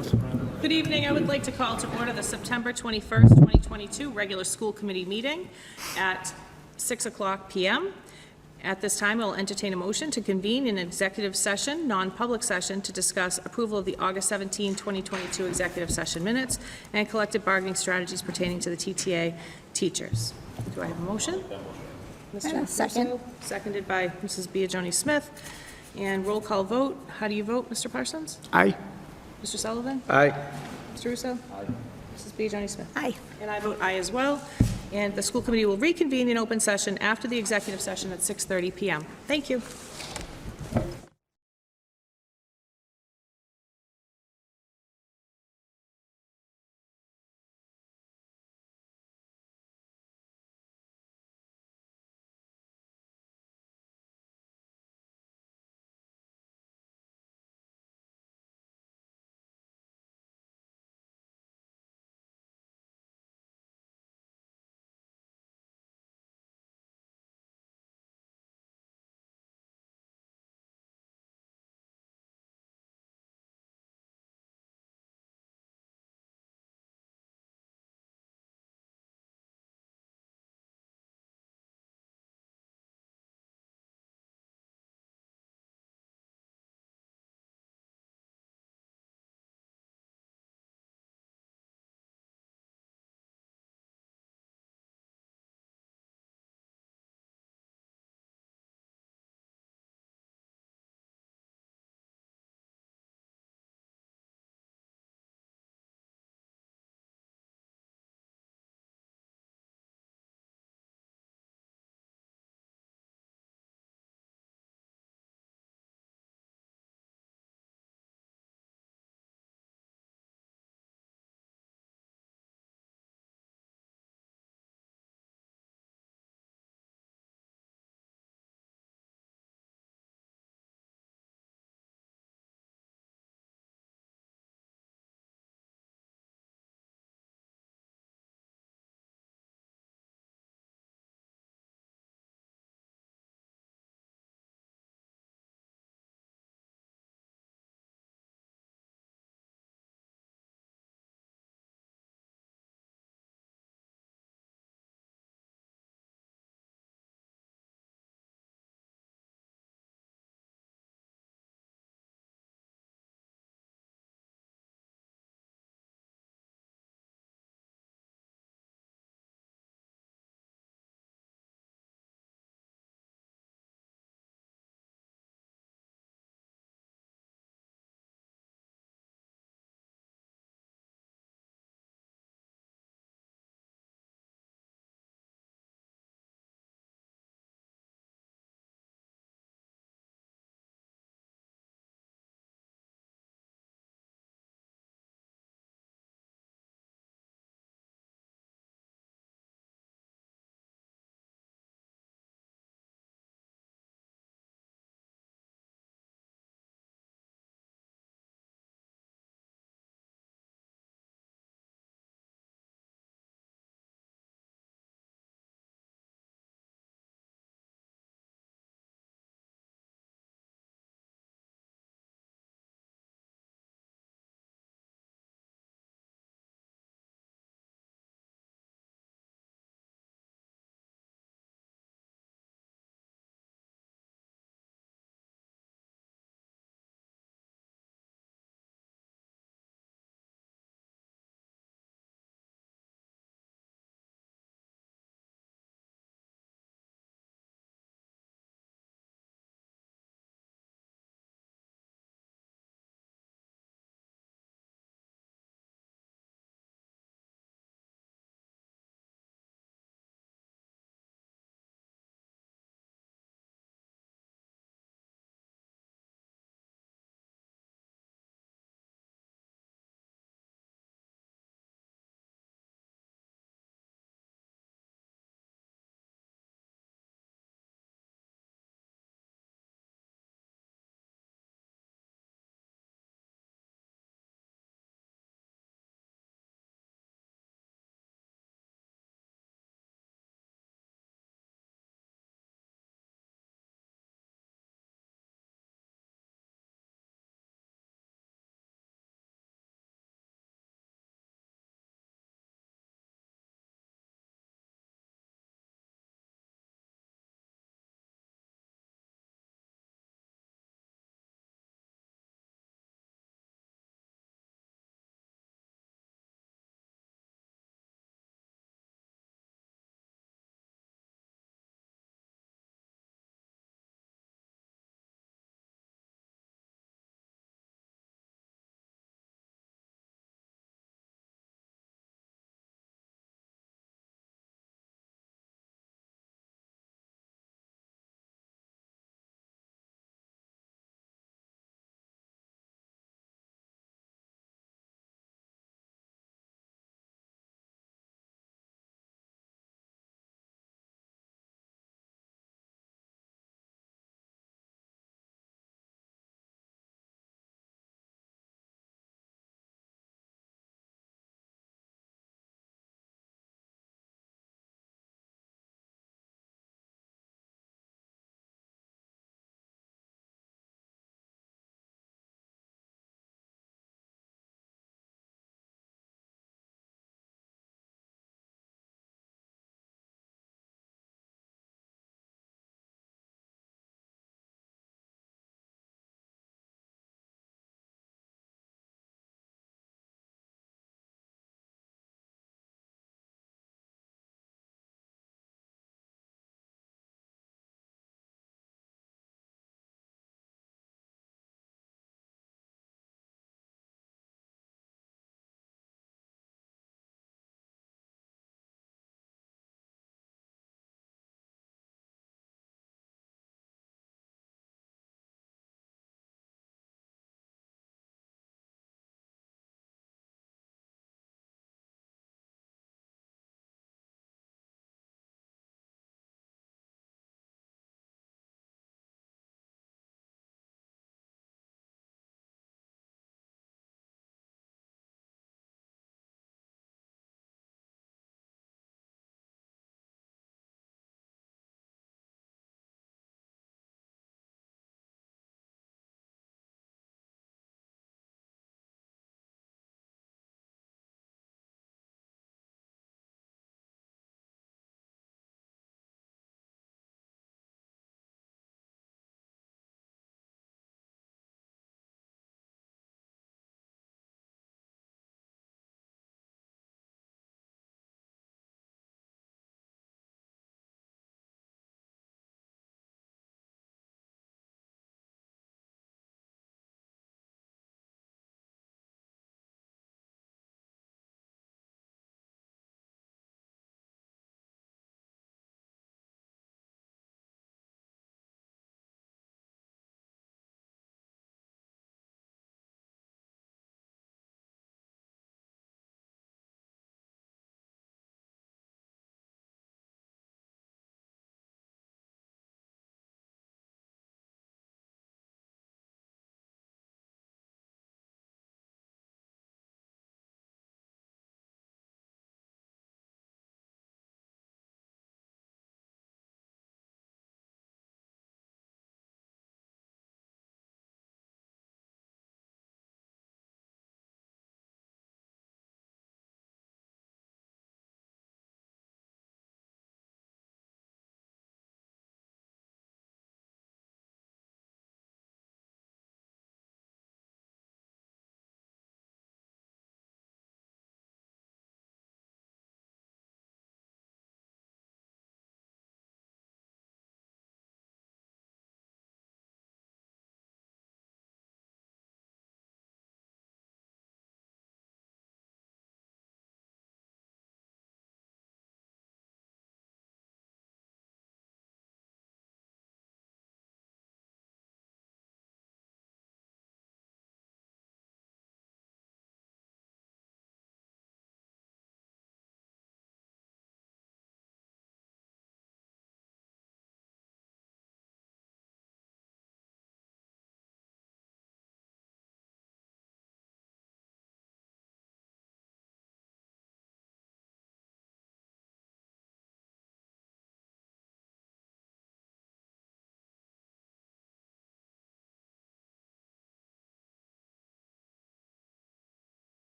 Good evening. I would like to call to order the September 21st, 2022 regular school committee meeting at 6:00 p.m. At this time, I will entertain a motion to convene an executive session, non-public session, to discuss approval of the August 17, 2022 executive session minutes and collective bargaining strategies pertaining to the TTA teachers. Do I have a motion? Mr. Second. Russo, seconded by Mrs. Biagioni-Smith. And roll call vote. How do you vote, Mr. Parsons? Aye. Mr. Sullivan? Aye. Mr. Russo? Aye. Mrs. Biagioni-Smith? Aye. And I vote aye as well. And the school committee will reconvene in open session after the executive session at 6:30 p.m. Thank you.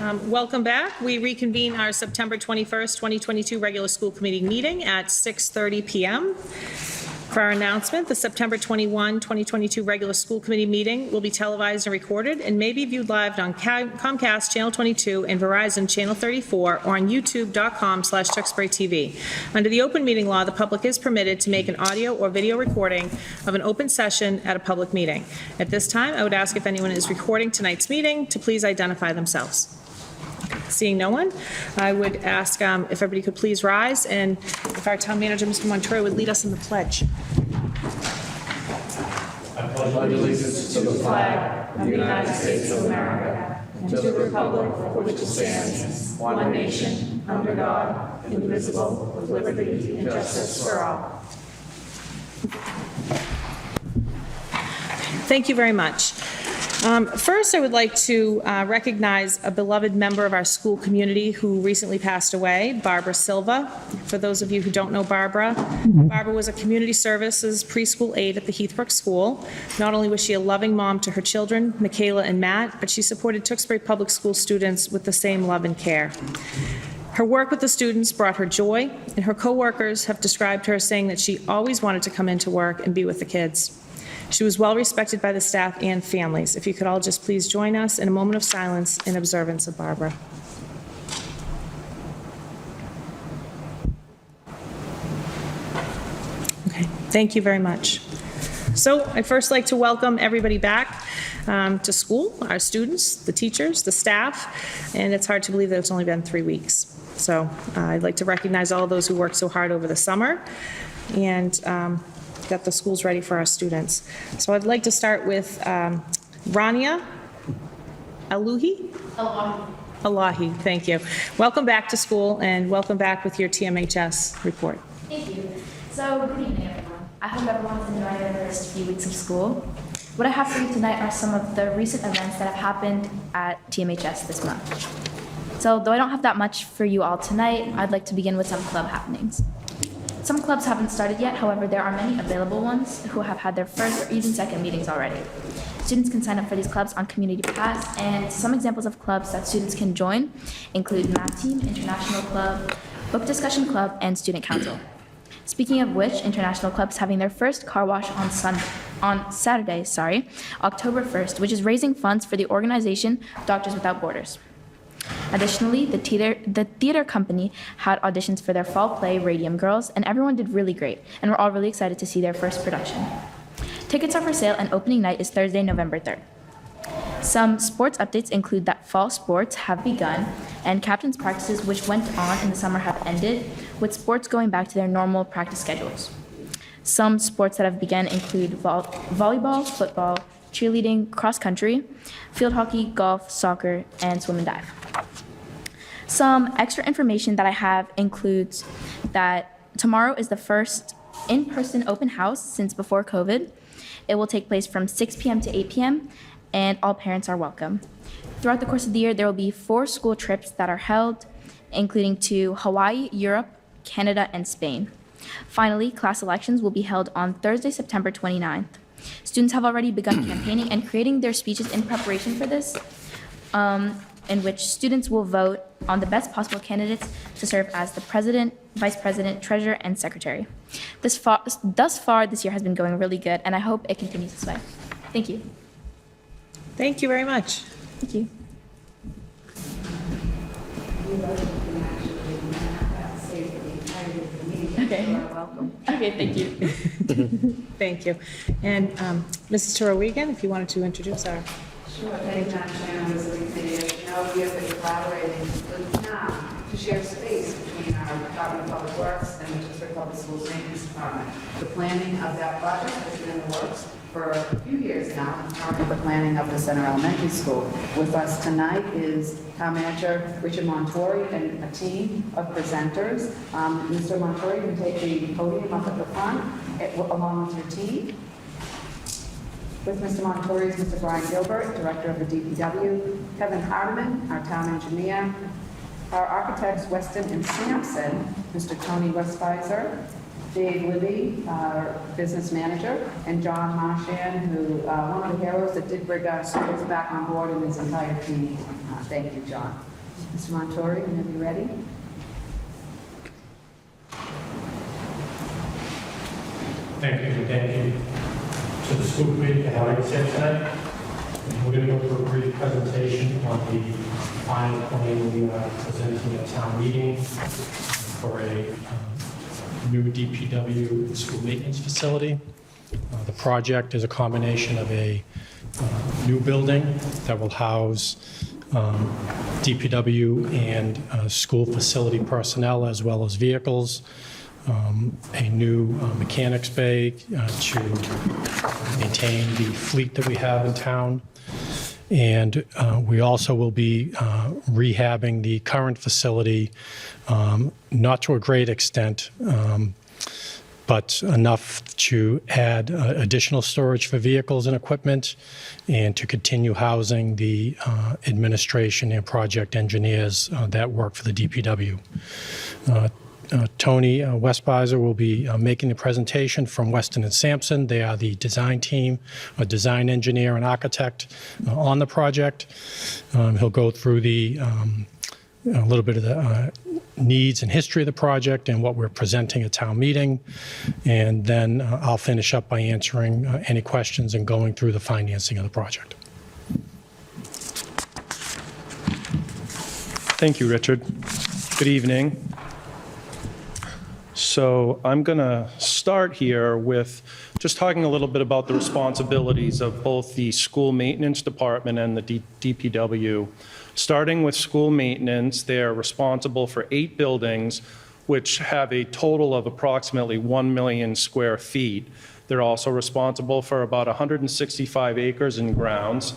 Welcome back. We reconvene our September 21st, 2022 regular school committee meeting at 6:30 p.m. For our announcement, the September 21, 2022 regular school committee meeting will be televised and recorded and may be viewed live on Comcast Channel 22 and Verizon Channel 34 or on youtube.com/Tewksbury TV. Under the open meeting law, the public is permitted to make an audio or video recording of an open session at a public meeting. At this time, I would ask if anyone is recording tonight's meeting to please identify themselves. Seeing no one, I would ask if everybody could please rise, and if our town manager, Mr. Montoya, would lead us in the pledge. I pledge allegiance to the flag of the United States of America and to the republic for which it stands, one nation, under God, indivisible, with liberty and justice for all. Thank you very much. First, I would like to recognize a beloved member of our school community who recently passed away, Barbara Silva. For those of you who don't know Barbara, Barbara was a community services preschool aide at the Heathbrook School. Not only was she a loving mom to her children, Michaela and Matt, but she supported Tewksbury Public School students with the same love and care. Her work with the students brought her joy, and her co-workers have described her saying that she always wanted to come into work and be with the kids. She was well respected by the staff and families. If you could all just please join us in a moment of silence in observance of Barbara. Okay, thank you very much. So I'd first like to welcome everybody back to school, our students, the teachers, the staff, and it's hard to believe that it's only been 3 weeks. So I'd like to recognize all those who worked so hard over the summer and got the schools ready for our students. So I'd like to start with Rania Aluhi? Alahi, thank you. Welcome back to school and welcome back with your TMHS report. Thank you. So, good evening, everyone. I hope everyone's enjoying their first few weeks of school. What I have for you tonight are some of the recent events that have happened at TMHS this month. So, though I don't have that much for you all tonight, I'd like to begin with some club happenings. Some clubs haven't started yet, however, there are many available ones who have had their first or even second meetings already. Students can sign up for these clubs on Community Pass, and some examples of clubs that students can join include Math Team, International Club, Book Discussion Club, and Student Council. Speaking of which, International Club's having their first car wash on Saturday, October 1st, which is raising funds for the organization Doctors Without Borders. Additionally, the theater company had auditions for their fall play, Radium Girls, and everyone did really great, and we're all really excited to see their first production. Tickets are for sale, and opening night is Thursday, November 3rd. Some sports updates include that fall sports have begun, and captain's practices, which went on in the summer, have ended, with sports going back to their normal practice schedules. Some sports that have begun include volleyball, football, cheerleading, cross country, field hockey, golf, soccer, and swim and dive. Some extra information that I have includes that tomorrow is the first in-person open house since before COVID. It will take place from 6 p.m. to 8 p.m., and all parents are welcome. Throughout the course of the year, there will be 4 school trips that are held, including to Hawaii, Europe, Canada, and Spain. Finally, class elections will be held on Thursday, September 29th. Students have already begun campaigning and creating their speeches in preparation for this, in which students will vote on the best possible candidates to serve as the president, vice president, treasurer, and secretary. Thus far, this year has been going really good, and I hope it continues this way. Thank you. Thank you very much. Thank you. Okay. You're welcome. Okay, thank you. Thank you. And Mrs. Torowigan, if you wanted to introduce our... Sure, thank you, Madam Chair, members of the committee. Now we have been collaborating with the town to share space between our Department of Public Works and the Tewksbury Public Schools Maintenance Department. The planning of that project has been in the works for a few years now, currently the planning of the Center Elementary School. With us tonight is Town Manager Richard Montori and a team of presenters. Mr. Montori, you can take the podium up at the front along with your team. With Mr. Montori is Mr. Brian Gilbert, Director of the DPW, Kevin Hardiman, our Town Engineer, our architects Weston and Sampson, Mr. Tony Westphizer, Dave Libby, our business manager, and John Marshan, who one of the heroes that did bring our students back on board and his entire team. Thank you, John. Mr. Montori, whenever you're ready. Thank you, and thank you to the school committee for having us here tonight. And we're going to go through a brief presentation on the final plan we are presenting at town meeting for a new DPW school maintenance facility. The project is a combination of a new building that will house DPW and school facility personnel as well as vehicles. A new mechanics bay to maintain the fleet that we have in town. And we also will be rehabbing the current facility, not to a great extent, but enough to add additional storage for vehicles and equipment and to continue housing the administration and project engineers that work for the DPW. Tony Westbizer will be making the presentation from Weston and Sampson. They are the design team, a design engineer and architect on the project. He'll go through a little bit of the needs and history of the project and what we're presenting at town meeting. And then I'll finish up by answering any questions and going through the financing of the project. Thank you, Richard. Good evening. So I'm going to start here with just talking a little bit about the responsibilities of both the school maintenance department and the DPW. Starting with school maintenance, they're responsible for 8 buildings, which have a total of approximately 1 million square feet. They're also responsible for about 165 acres in grounds,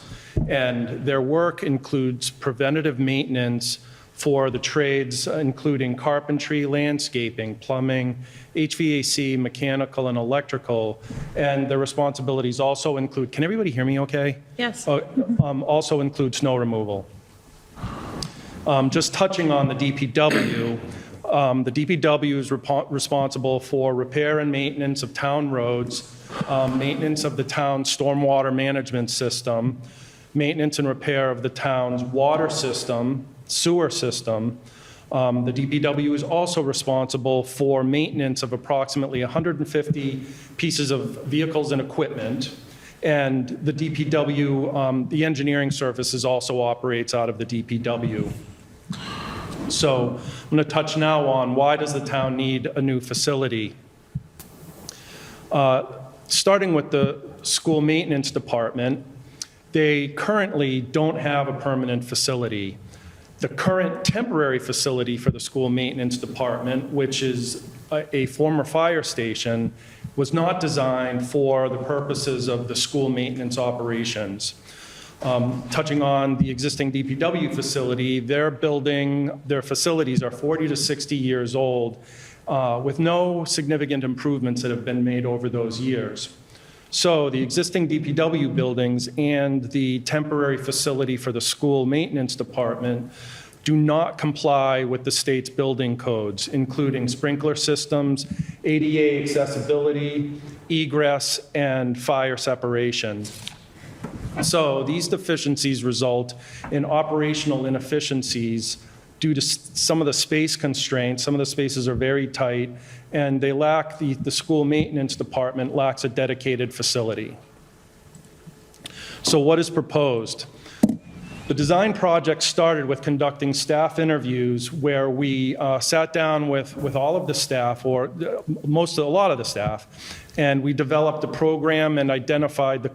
and their work includes preventative maintenance for the trades, including carpentry, landscaping, plumbing, HVAC, mechanical, and electrical. And their responsibilities also include, can everybody hear me okay? Yes. Also include snow removal. Just touching on the DPW, the DPW is responsible for repair and maintenance of town roads, maintenance of the town's stormwater management system, maintenance and repair of the town's water system, sewer system. The DPW is also responsible for maintenance of approximately 150 pieces of vehicles and equipment. And the DPW, the engineering services also operates out of the DPW. So I'm going to touch now on why does the town need a new facility. Starting with the school maintenance department, they currently don't have a permanent facility. The current temporary facility for the school maintenance department, which is a former fire station, was not designed for the purposes of the school maintenance operations. Touching on the existing DPW facility, their facilities are 40 to 60 years old, with no significant improvements that have been made over those years. So the existing DPW buildings and the temporary facility for the school maintenance department do not comply with the state's building codes, including sprinkler systems, ADA accessibility, egress, and fire separation. So these deficiencies result in operational inefficiencies due to some of the space constraints. Some of the spaces are very tight, and they lack, the school maintenance department lacks a dedicated facility. So what is proposed? The design project started with conducting staff interviews where we sat down with all of the staff, or a lot of the staff, and we developed a program and identified the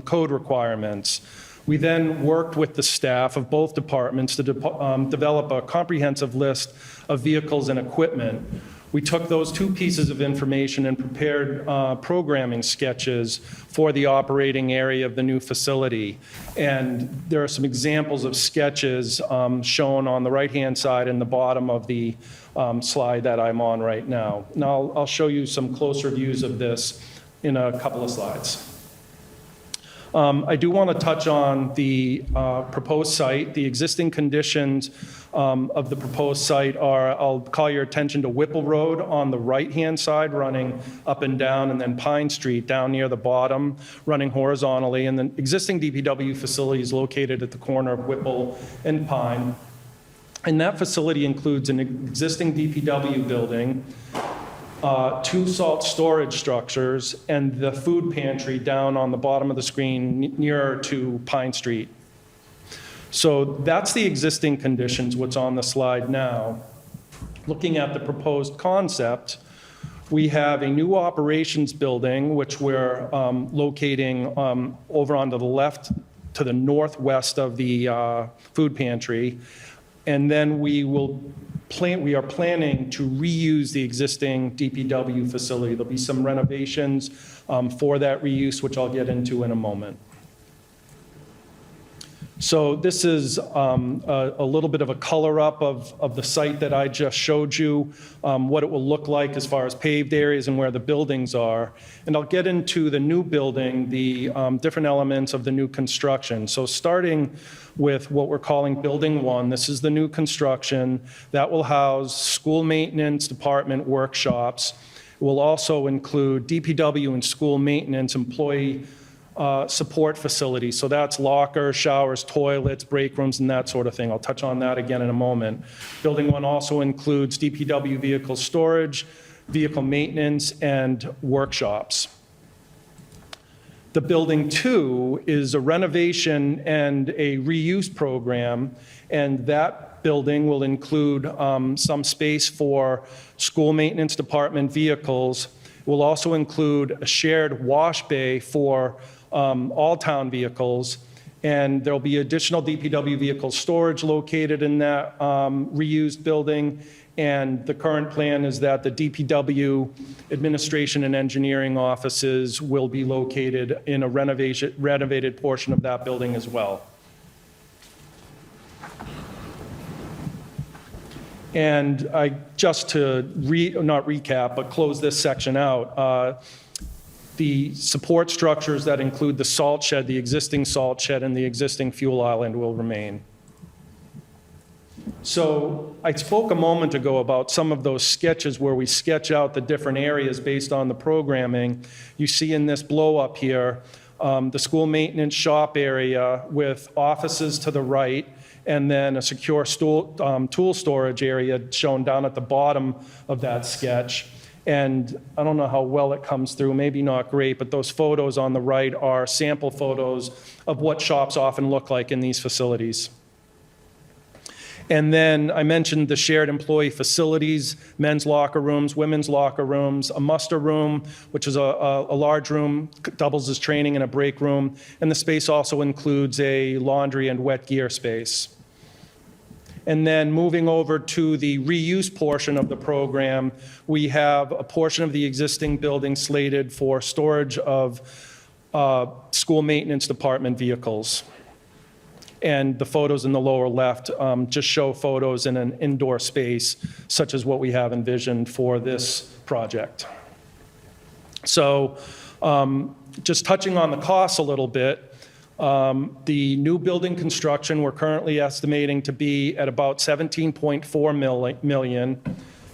code requirements. We then worked with the staff of both departments to develop a comprehensive list of vehicles and equipment. We took those 2 pieces of information and prepared programming sketches for the operating area of the new facility. And there are some examples of sketches shown on the right-hand side and the bottom of the slide that I'm on right now. Now I'll show you some closer views of this in a couple of slides. I do want to touch on the proposed site. The existing conditions of the proposed site are, I'll call your attention to Whipple Road on the right-hand side, running up and down, and then Pine Street down near the bottom, running horizontally. And the existing DPW facility is located at the corner of Whipple and Pine. And that facility includes an existing DPW building, 2 salt storage structures, and the food pantry down on the bottom of the screen nearer to Pine Street. So that's the existing conditions, what's on the slide now. Looking at the proposed concept, we have a new operations building, which we're locating over on the left to the northwest of the food pantry. And then we are planning to reuse the existing DPW facility. There'll be some renovations for that reuse, which I'll get into in a moment. So this is a little bit of a color up of the site that I just showed you, what it will look like as far as paved areas and where the buildings are. And I'll get into the new building, the different elements of the new construction. So starting with what we're calling Building 1, this is the new construction. That will house school maintenance department workshops. It will also include DPW and school maintenance employee support facilities. So that's lockers, showers, toilets, break rooms, and that sort of thing. I'll touch on that again in a moment. Building 1 also includes DPW vehicle storage, vehicle maintenance, and workshops. The Building 2 is a renovation and a reuse program, and that building will include some space for school maintenance department vehicles. It will also include a shared wash bay for all town vehicles, and there'll be additional DPW vehicle storage located in that reused building. And the current plan is that the DPW administration and engineering offices will be located in a renovated portion of that building as well. And just to not recap, but close this section out, the support structures that include the salt shed, the existing salt shed, and the existing fuel island will remain. So I spoke a moment ago about some of those sketches where we sketch out the different areas based on the programming. You see in this blow up here, the school maintenance shop area with offices to the right, and then a secure tool storage area shown down at the bottom of that sketch. And I don't know how well it comes through, maybe not great, but those photos on the right are sample photos of what shops often look like in these facilities. And then I mentioned the shared employee facilities, men's locker rooms, women's locker rooms, a muster room, which is a large room, doubles as training and a break room. And the space also includes a laundry and wet gear space. And then moving over to the reuse portion of the program, we have a portion of the existing building slated for storage of school maintenance department vehicles. And the photos in the lower left just show photos in an indoor space, such as what we have envisioned for this project. So just touching on the costs a little bit, the new building construction, we're currently estimating to be at about $17.4 million.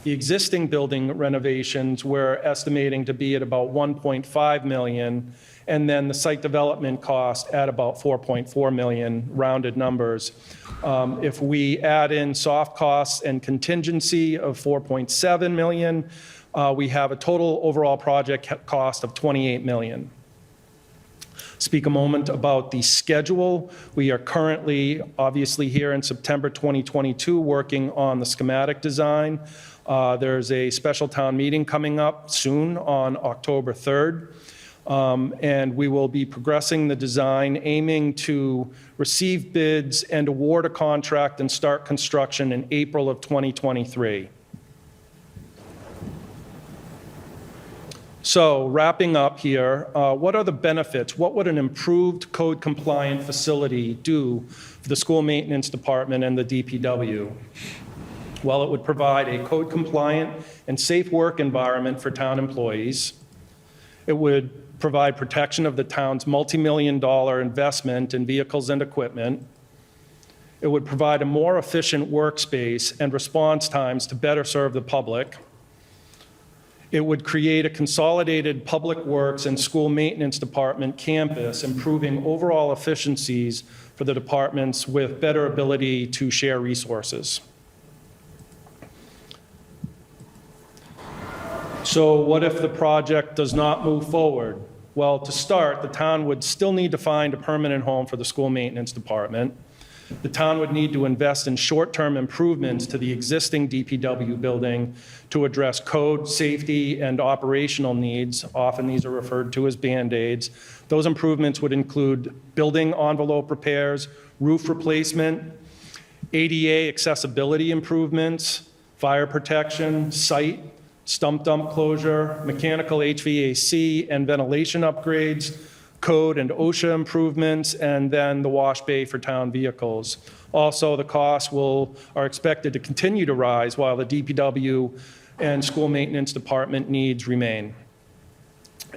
The existing building renovations, we're estimating to be at about $1.5 million. And then the site development cost at about $4.4 million, rounded numbers. If we add in soft costs and contingency of $4.7 million, we have a total overall project cost of $28 million. Speak a moment about the schedule. We are currently, obviously here in September 2022, working on the schematic design. There's a special town meeting coming up soon on October 3rd. And we will be progressing the design, aiming to receive bids and award a contract and start construction in April of 2023. So wrapping up here, what are the benefits? What would an improved code-compliant facility do for the school maintenance department and the DPW? Well, it would provide a code-compliant and safe work environment for town employees. It would provide protection of the town's multi-million-dollar investment in vehicles and equipment. It would provide a more efficient workspace and response times to better serve the public. It would create a consolidated public works and school maintenance department campus, improving overall efficiencies for the departments with better ability to share resources. So what if the project does not move forward? Well, to start, the town would still need to find a permanent home for the school maintenance department. The town would need to invest in short-term improvements to the existing DPW building to address code, safety, and operational needs. Often these are referred to as Band-Aids. Those improvements would include building envelope repairs, roof replacement, ADA accessibility improvements, fire protection, site, stump dump closure, mechanical HVAC and ventilation upgrades, code and OSHA improvements, and then the wash bay for town vehicles. Also, the costs are expected to continue to rise while the DPW and school maintenance department needs remain.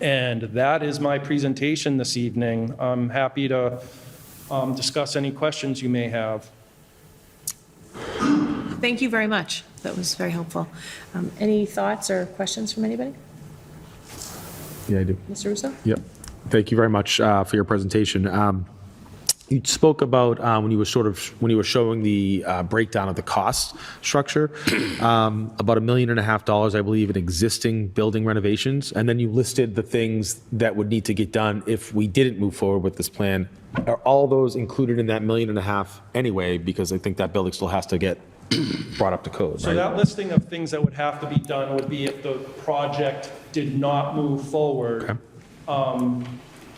And that is my presentation this evening. I'm happy to discuss any questions you may have. Thank you very much. That was very helpful. Any thoughts or questions from anybody? Yeah, I do. Mr. Russo? Yep. Thank you very much for your presentation. You spoke about when you were showing the breakdown of the cost structure, about $1.5 million, I believe, in existing building renovations, and then you listed the things that would need to get done if we didn't move forward with this plan. Are all those included in that $1.5 million anyway? Because I think that building still has to get brought up to code, So right? that listing of things that would have to be done would be if the project did not move forward. Okay.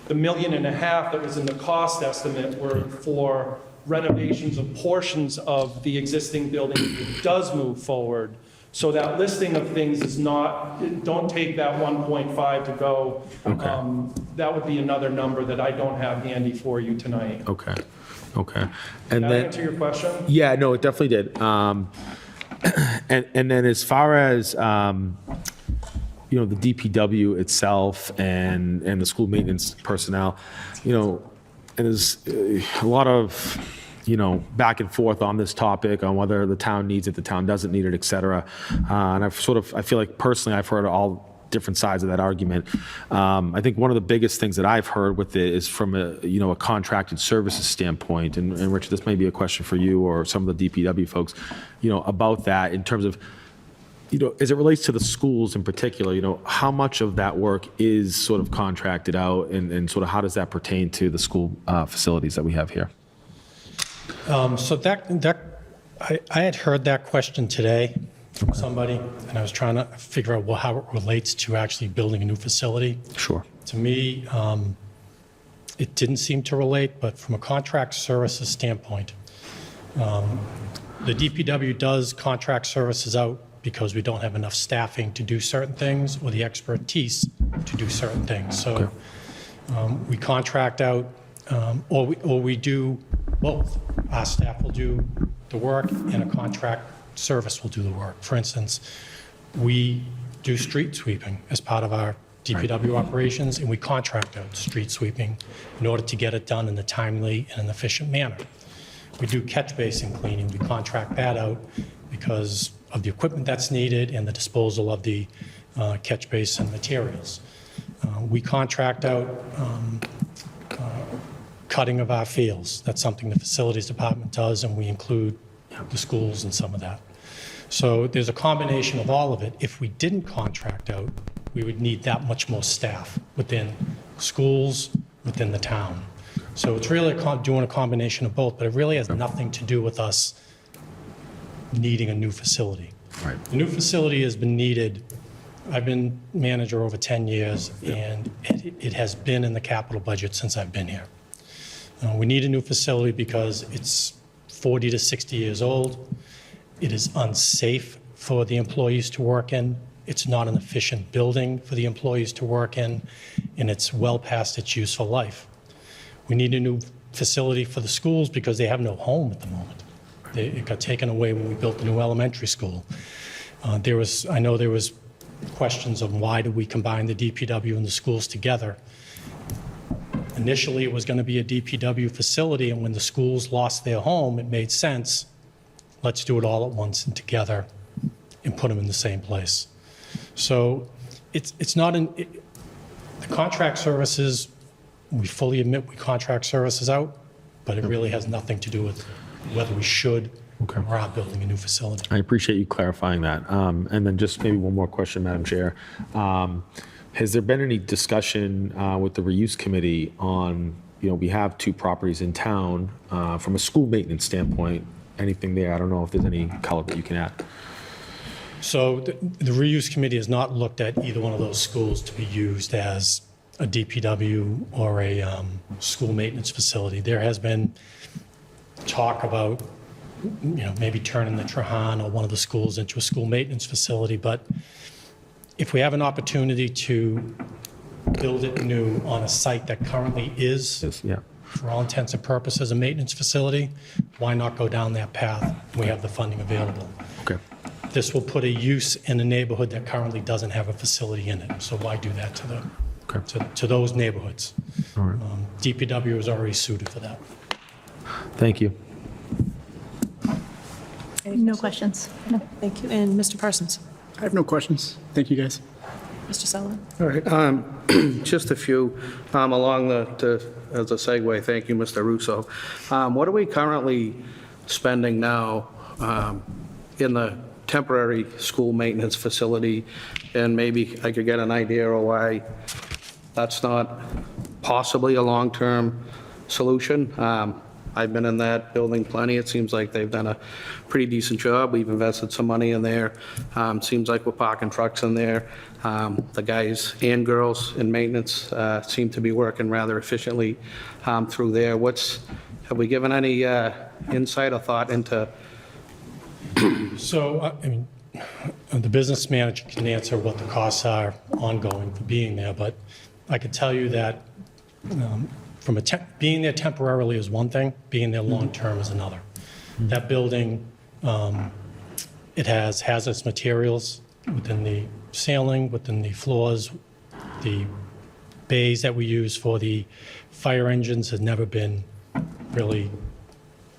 The $1.5 million that was in the cost estimate were for renovations of portions of the existing building if it does move forward. So that listing of things is not, don't take that 1.5 to go. Okay. That would be another number that I don't have handy for you tonight. Okay. Okay. Did And that then, answer your question? yeah, no, it definitely did. And then as far as the DPW itself and the school maintenance personnel, and there's a lot of back and forth on this topic on whether the town needs it, the town doesn't need it, et cetera. And I feel like personally I've heard all different sides of that argument. I think one of the biggest things that I've heard with it is from a contracted services standpoint, and Richard, this may be a question for you or some of the DPW folks, about that in terms of, as it relates to the schools in particular, how much of that work is sort of contracted out and sort of how does that pertain to the school facilities that we have here? So I had heard that question today from somebody, and I was trying to figure out how it relates to actually building a new facility. Sure. To me, it didn't seem to relate, but from a contract services standpoint, the DPW does contract services out because we don't have enough staffing to do certain things or the expertise to do certain things. So we contract out, or we do both. Our staff will do the work and a contract service will do the work. For instance, we do street sweeping as part of our DPW operations, and we contract out street sweeping in order to get it done in a timely and an efficient manner. We do catch basin cleaning. We contract that out because of the equipment that's needed and the disposal of the catch basin materials. We contract out cutting of our fields. That's something the facilities department does, and we include the schools in some of that. So there's a combination of all of it. If we didn't contract out, we would need that much more staff within schools, within the town. So it's really doing a combination of both, but it really has nothing to do with us needing a new facility. Right. The new facility has been needed. I've been manager over 10 years, and it has been in the capital budget since I've been here. We need a new facility because it's 40 to 60 years old. It is unsafe for the employees to work in. It's not an efficient building for the employees to work in, and it's well past its useful life. We need a new facility for the schools because they have no home at the moment. It got taken away when we built the new elementary school. I know there was questions of why do we combine the DPW and the schools together. Initially, it was going to be a DPW facility, and when the schools lost their home, it made sense. Let's do it all at once and together and put them in the same place. So it's not the contract services, we fully admit we contract services out, but it really has nothing to do with whether we should Okay. We are building a new facility. I appreciate you clarifying that. And then just maybe one more question, Madam Chair. Has there been any discussion with the reuse committee on, we have 2 properties in town, from a school maintenance standpoint, anything there? I don't know if there's any color that you can add. So the reuse committee has not looked at either one of those schools to be used as a DPW or a school maintenance facility. There has been talk about, maybe turning the Trahan or one of the schools into a school maintenance facility, but if we have an opportunity to build it new on a site that currently is, Yeah. for all intents and purposes, a maintenance facility, why not go down that path? We have the funding available. Okay. This will put a use in a neighborhood that currently doesn't have a facility in it, so why do that to those neighborhoods? All right. DPW is already suited for that. Thank you. No questions. No. Thank you. And Mr. Parsons? I have no questions. Thank you, guys. Mr. Sullivan? All right, just a few along as a segue, thank you, Mr. Russo. What are we currently spending now in the temporary school maintenance facility? And maybe I could get an idea of why that's not possibly a long-term solution. I've been in that building plenty. It seems like they've done a pretty decent job. We've invested some money in there. Seems like we're parking trucks in there. The guys and girls in maintenance seem to be working rather efficiently through there. Have we given any insight or thought into? So, the business manager can answer what the costs are ongoing for being there, but I could tell you that being there temporarily is one thing, being there long-term is another. That building, it has hazardous materials within the ceiling, within the floors. The bays that we use for the fire engines have never been really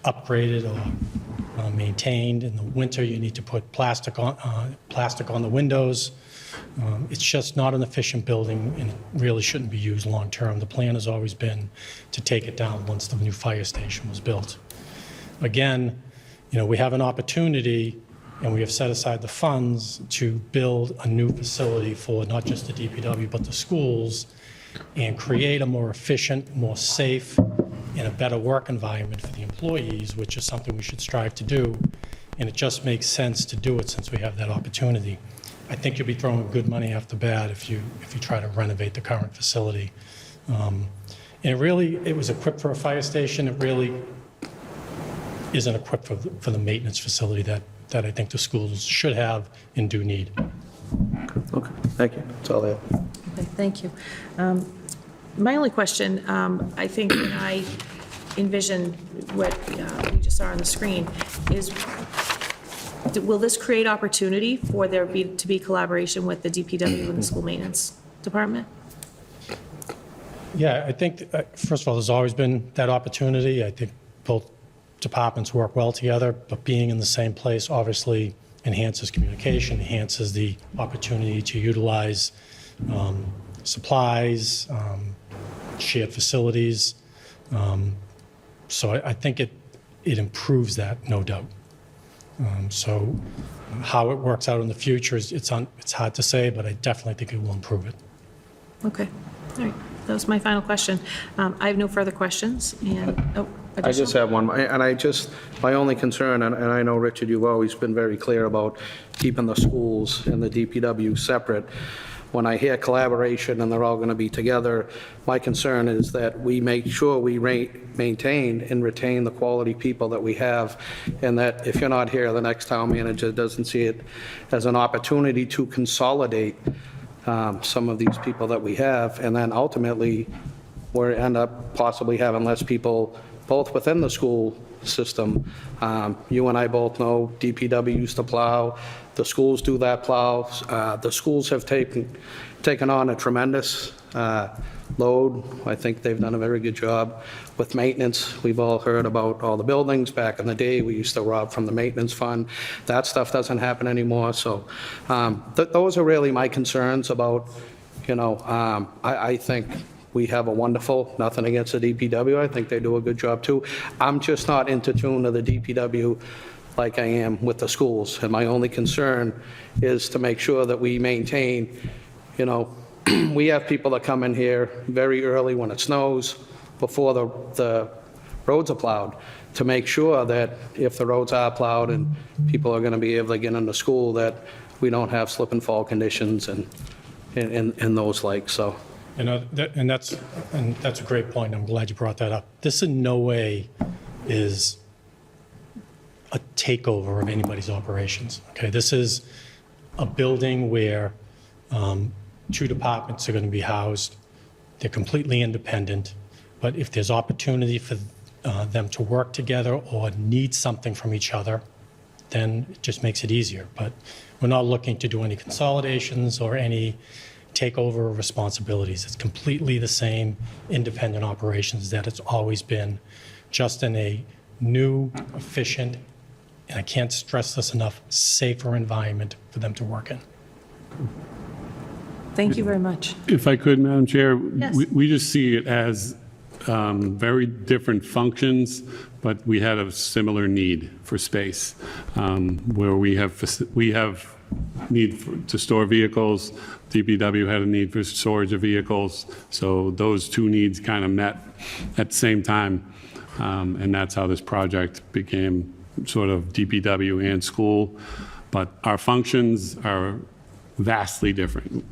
upgraded or maintained. In the winter, you need to put plastic on the windows. It's just not an efficient building, and it really shouldn't be used long-term. The plan has always been to take it down once the new fire station was built. Again, we have an opportunity, and we have set aside the funds to build a new facility for not just the DPW, but the schools, and create a more efficient, more safe, and a better work environment for the employees, which is something we should strive to do. And it just makes sense to do it since we have that opportunity. I think you'll be throwing good money after bad if you try to renovate the current facility. And it was equipped for a fire station. It really isn't equipped for the maintenance facility that I think the schools should have and do need. Okay, thank you. That's all I have. Okay, thank you. My only question, I think when I envision what we just saw on the screen, is will this create opportunity for there to be collaboration with the DPW and the school maintenance department? Yeah, I think, first of all, there's always been that opportunity. I think both departments work well together, but being in the same place obviously enhances communication, enhances the opportunity to utilize supplies, shared facilities. So I think it improves that, no doubt. So how it works out in the future it's hard to say, but I definitely think it will improve it. Okay, all right. That was my final question. I have no further questions, and, I just have one, and my only concern, and I know, Richard, you've always been very clear about keeping the schools and the DPW separate. When I hear collaboration and they're all going to be together, my concern is that we make sure we maintain and retain the quality people that we have, and that if you're not here, the next town manager doesn't see it as an opportunity to consolidate some of these people that we have, and then ultimately we end up possibly having less people both within the school system. You and I both know DPW used to plow. The schools do that plow. The schools have taken on a tremendous load. I think they've done a very good job with maintenance. We've all heard about all the buildings. Back in the day, we used to rob from the maintenance fund. That stuff doesn't happen anymore. So those are really my concerns about, I think we have a wonderful, nothing against the DPW. I think they do a good job too. I'm just not into tune to the DPW like I am with the schools. And my only concern is to make sure that we maintain, you know, we have people that come in here very early when it snows, before the roads are plowed, to make sure that if the roads are plowed and people are going to be able to get into school, that we don't have slip and fall conditions and those like, so. And that's a great point. I'm glad you brought that up. This in no way is a takeover of anybody's operations. Okay, this is a building where two departments are going to be housed. They're completely independent, but if there's opportunity for them to work together or need something from each other, then it just makes it easier. But we're not looking to do any consolidations or any takeover of responsibilities. It's completely the same independent operations that it's always been, just in a new, efficient, and I can't stress this enough, safer environment for them to work in. Thank you very much. If I could, Madam Chair, Yes. we just see it as very different functions, but we had a similar need for space, where we have need to store vehicles. DPW had a need for storage of vehicles, so those two needs kind of met at the same time, and that's how this project became sort of DPW and school. But our functions are vastly different.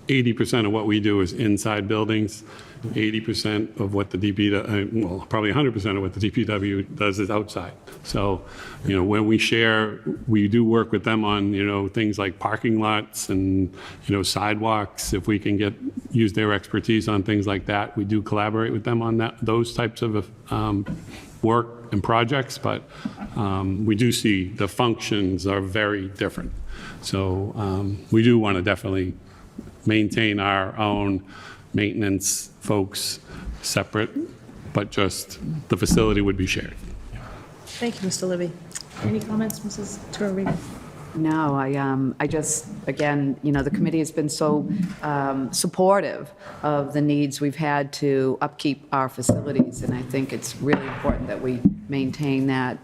80% of what we do is inside buildings. 80% of what the DPW, well, probably 100% of what the DPW does is outside. So, you know, when we share, we do work with them on, you know, things like parking lots and, you know, sidewalks. If we can use their expertise on things like that, we do collaborate with them on those types of work and projects. But we do see the functions are very different. So we do want to definitely maintain our own maintenance folks separate, but just the facility would be shared. Thank you, Mr. Libby. Any comments, Mrs. Torrico? No, I just, again, you know, the committee has been so supportive of the needs we've had to upkeep our facilities, and I think it's really important that we maintain that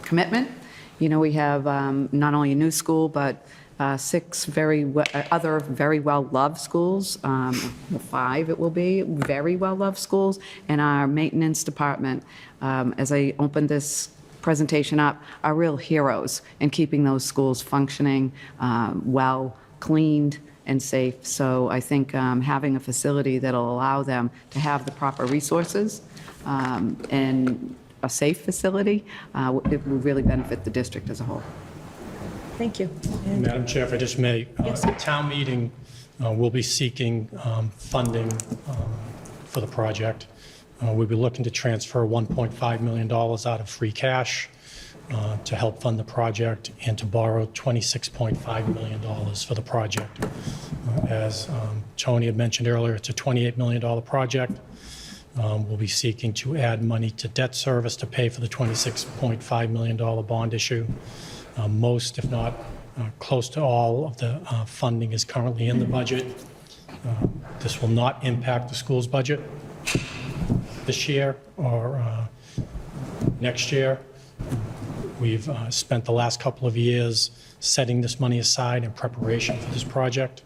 commitment. You know, we have not only a new school, but 6 other very well-loved schools, 5 it will be, very well-loved schools, and our maintenance department, as I opened this presentation up, are real heroes in keeping those schools functioning, well, cleaned, and safe. So I think having a facility that'll allow them to have the proper resources and a safe facility, it will really benefit the district as a whole. Thank you. And Madam Chair, if I just may, the town meeting will be seeking funding for the project. We'll be looking to transfer $1.5 million out of free cash to help fund the project and to borrow $26.5 million for the project. As Tony had mentioned earlier, it's a $28 million project. We'll be seeking to add money to debt service to pay for the $26.5 million bond issue. Most, if not close to all, of the funding is currently in the budget. This will not impact the school's budget this year or next year. We've spent the last couple of years setting this money aside in preparation for this project.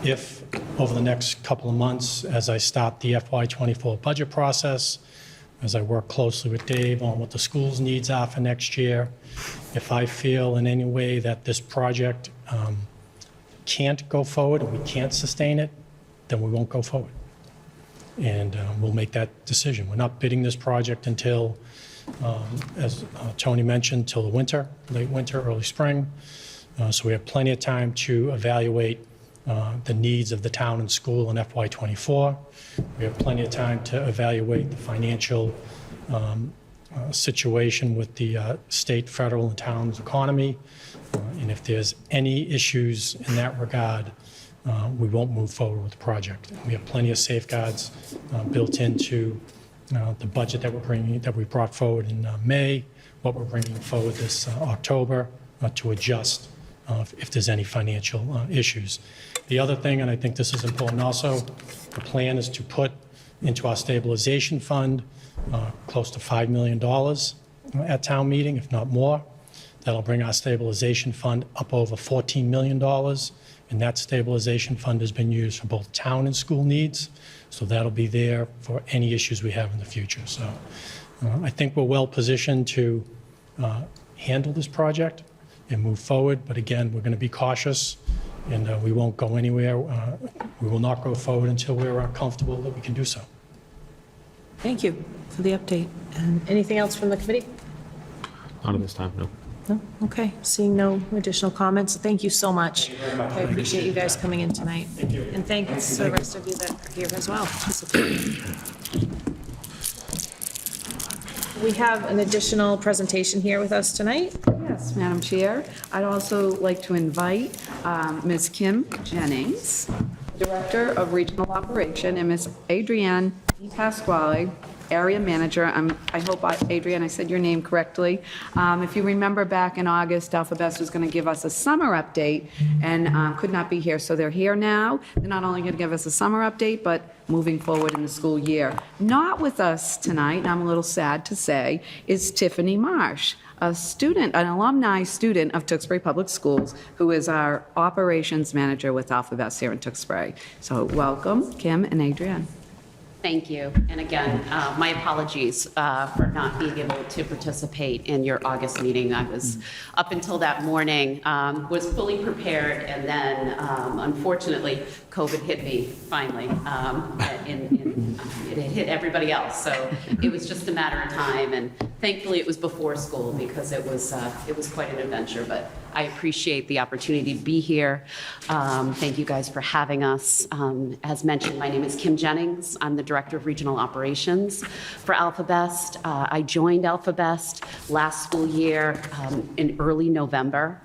If over the next couple of months, as I start the FY24 budget process, as I work closely with Dave on what the school's needs are for next year, if I feel in any way that this project can't go forward and we can't sustain it, then we won't go forward. And we'll make that decision. We're not bidding this project until, as Tony mentioned, till the winter, late winter, early spring. So we have plenty of time to evaluate the needs of the town and school in FY24. We have plenty of time to evaluate the financial situation with the state, federal, and town's economy. And if there's any issues in that regard, we won't move forward with the project. We have plenty of safeguards built into the budget that we brought forward in May, what we're bringing forward this October to adjust if there's any financial issues. The other thing, and I think this is important also, the plan is to put into our stabilization fund close to $5 million at town meeting, if not more. That'll bring our stabilization fund up over $14 million, and that stabilization fund has been used for both town and school needs, so that'll be there for any issues we have in the future. So I think we're well positioned to handle this project and move forward, but again, we're going to be cautious, and we won't go anywhere. We will not go forward until we're comfortable that we can do so. Thank you for the update. And anything else from the committee? Not at this time, no. No? Okay, seeing no additional comments, thank you so much. I appreciate you guys coming in tonight. Thank you. And thanks to the rest of you that are here as well. We have an additional presentation here with us tonight. Yes, Madam Chair. I'd also like to invite Ms. Kim Jennings, Director of Regional Operation, and Ms. Adrienne Pasquale, Area Manager. I hope, Adrienne, I said your name correctly. If you remember back in August, Alphabest was going to give us a summer update and could not be here, so they're here now. They're not only going to give us a summer update, but moving forward in the school year. Not with us tonight, and I'm a little sad to say, is Tiffany Marsh, a student, an alumni student of Tewksbury Public Schools, who is our operations manager with Alphabest here in Tewksbury. So welcome, Kim and Adrienne. Thank you. And again, my apologies for not being able to participate in your August meeting. I was, up until that morning, was fully prepared, and then unfortunately, COVID hit me finally. It hit everybody else. So it was just a matter of time. And thankfully, it was before school because it was quite an adventure. But I appreciate the opportunity to be here. Thank you guys for having us. As mentioned, my name is Kim Jennings. I'm the Director of Regional Operations for Alphabest. I joined Alphabest last school year in early November.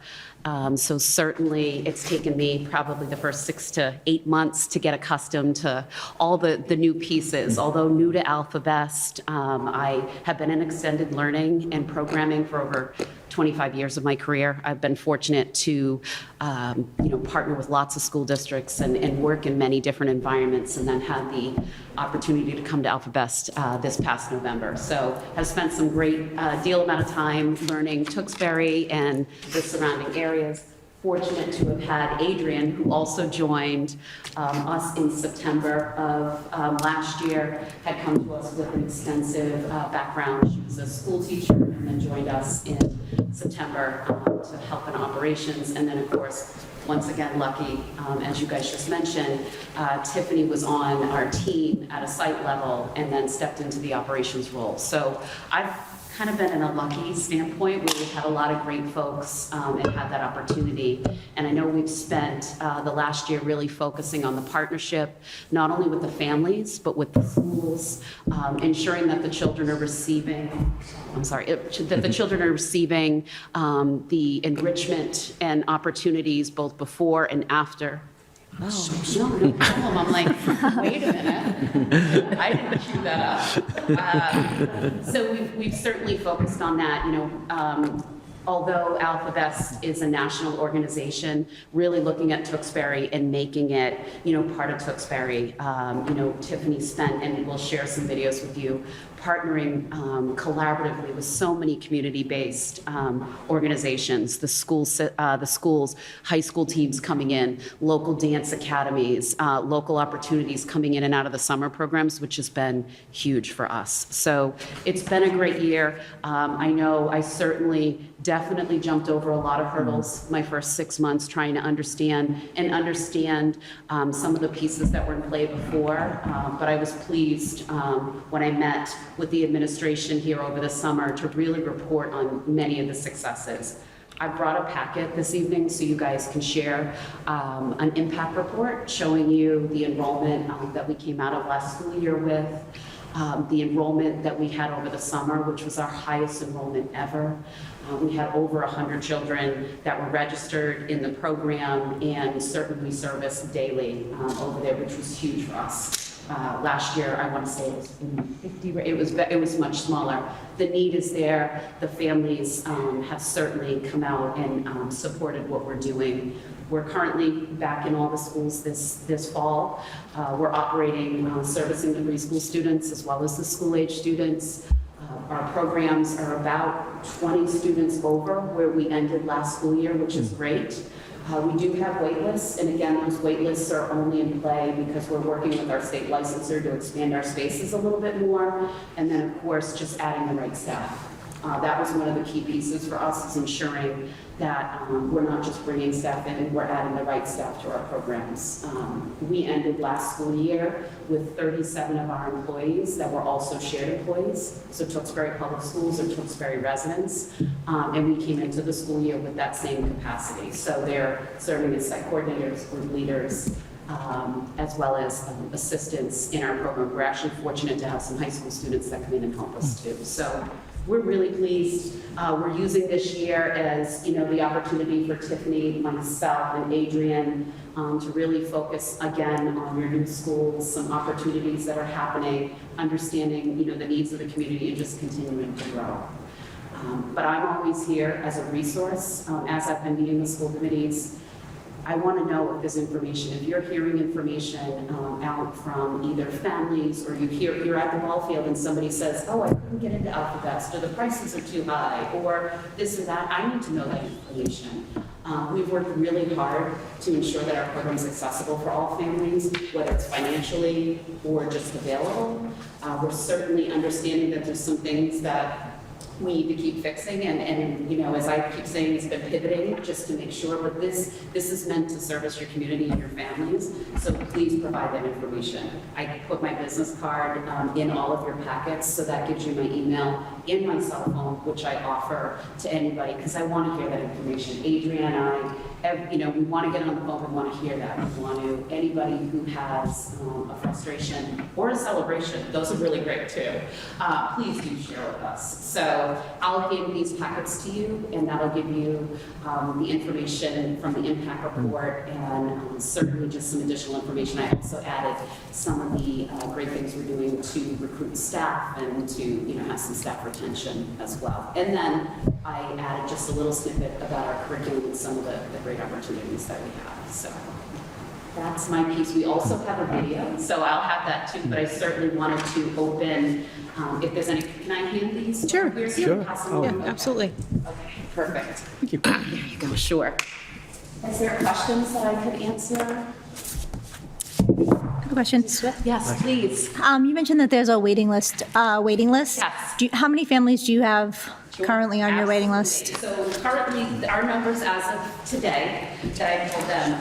So certainly it's taken me probably the first 6 to 8 months to get accustomed to all the new pieces. Although new to Alphabest, I have been in extended learning and programming for over 25 years of my career. I've been fortunate to partner with lots of school districts and work in many different environments, and then had the opportunity to come to Alphabest this past November. So I've spent some great deal amount of time learning Tewksbury and the surrounding areas. Fortunate to have had Adrienne, who also joined us in September of last year, had come to us with an extensive background. She was a school teacher and then joined us in September to help in operations. And then, of course, once again, lucky, as you guys just mentioned, Tiffany was on our team at a site level and then stepped into the operations role. So I've kind of been in a lucky standpoint where we've had a lot of great folks and had that opportunity. And I know we've spent the last year really focusing on the partnership, not only with the families, but with the schools, ensuring that the children are receiving, that the children are receiving the enrichment and opportunities both before and after. Oh, no problem. I'm like, wait a minute. I didn't cue that up. So we've certainly focused on that. Although Alphabest is a national organization, really looking at Tewksbury and making it, part of Tewksbury. Tiffany spent, and we'll share some videos with you, partnering collaboratively with so many community-based organizations, the schools, high school teams coming in, local dance academies, local opportunities coming in and out of the summer programs, which has been huge for us. So it's been a great year. I know I certainly definitely jumped over a lot of hurdles my first 6 months trying to understand some of the pieces that were in play before, but I was pleased when I met with the administration here over the summer to really report on many of the successes. I brought a packet this evening so you guys can share an impact report showing you the enrollment that we came out of last school year with, the enrollment that we had over the summer, which was our highest enrollment ever. We had over 100 children that were registered in the program and certainly serviced daily over there, which was huge for us. Last year, I want to say it was 50, it was much smaller. The need is there. The families have certainly come out and supported what we're doing. We're currently back in all the schools this fall. We're operating servicing the preschool students as well as the school-age students. Our programs are about 20 students over where we ended last school year, which is great. We do have wait lists, and again, those wait lists are only in play because we're working with our state licensor to expand our spaces a little bit more, and then, of course, just adding the right staff. That was one of the key pieces for us, is ensuring that we're not just bringing staff in, we're adding the right staff to our programs. We ended last school year with 37 of our employees that were also shared employees, so Tewksbury Public Schools or Tewksbury residents, and we came into the school year with that same capacity. So they're serving as site coordinators, group leaders, as well as assistants in our program. We're actually fortunate to have some high school students that come in and help us too. So we're really pleased. We're using this year as, the opportunity for Tiffany, myself, and Adrian to really focus again on your new schools, some opportunities that are happening, understanding, the needs of the community, and just continuing to grow. But I'm always here as a resource. As I've been meeting the school committees, I want to know if there's information. If you're hearing information out from either families, or you're at the ball field and somebody says, oh, I couldn't get into Alphabet, or the prices are too high, or this or that, I need to know that information. We've worked really hard to ensure that our program is accessible for all families, whether it's financially or just available. We're certainly understanding that there's some things that we need to keep fixing, and as I keep saying, it's been pivoting just to make sure, but this is meant to service your community and your families, so please provide that information. I put my business card in all of your packets, so that gives you my email and my cell phone, which I offer to anybody, because I want to hear that information. Adrian and I, we want to get on the phone, we want to hear that. We want to, anybody who has a frustration or a celebration, those are really great too. Please do share with us. So I'll give these packets to you, and that'll give you the information from the impact report, and certainly just some additional information. I also added some of the great things we're doing to recruit staff and to have some staff retention as well. And then I added just a little snippet about our curriculum and some of the great opportunities that we have. So that's my piece. We also have a video, so I'll have that too, but I certainly wanted to open, if there's any, can I hand these? Sure. Sure. Yeah, absolutely. Okay, perfect. Thank you. There you go, sure. Is there questions that I could answer? I have a question. Yes, please. You mentioned that there's a waiting list. Yes. How many families do you have currently on your waiting list? Absolutely. So currently, our numbers as of today, that I told them,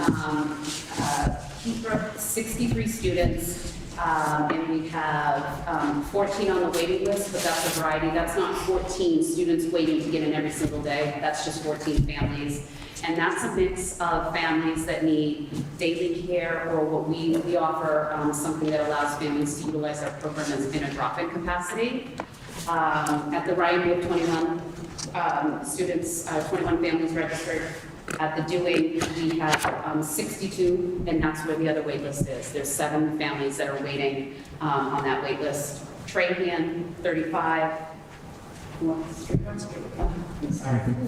Heathrow, 63 students, and we have 14 on the waiting list, but that's a variety. That's not 14 students waiting to get in every single day. That's just 14 families. And that's a mix of families that need daily care, or what we offer, something that allows families to utilize our program as in a drop-in capacity. At the Ryan, we have 21 students, 21 families registered. At the Dewey, we have 62, and that's where the other wait list is. There's 7 families that are waiting on that wait list. Trahan, 35.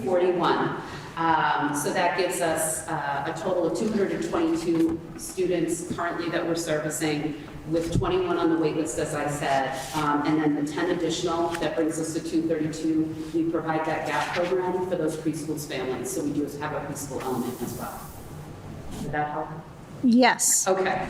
41. So that gives us a total of 222 students currently that we're servicing, with 21 on the wait list, as I said, and then the 10 additional, that brings us to 232. We provide that GAP program for those preschool families, so we do have a preschool element as well. Did that help? Yes. Okay.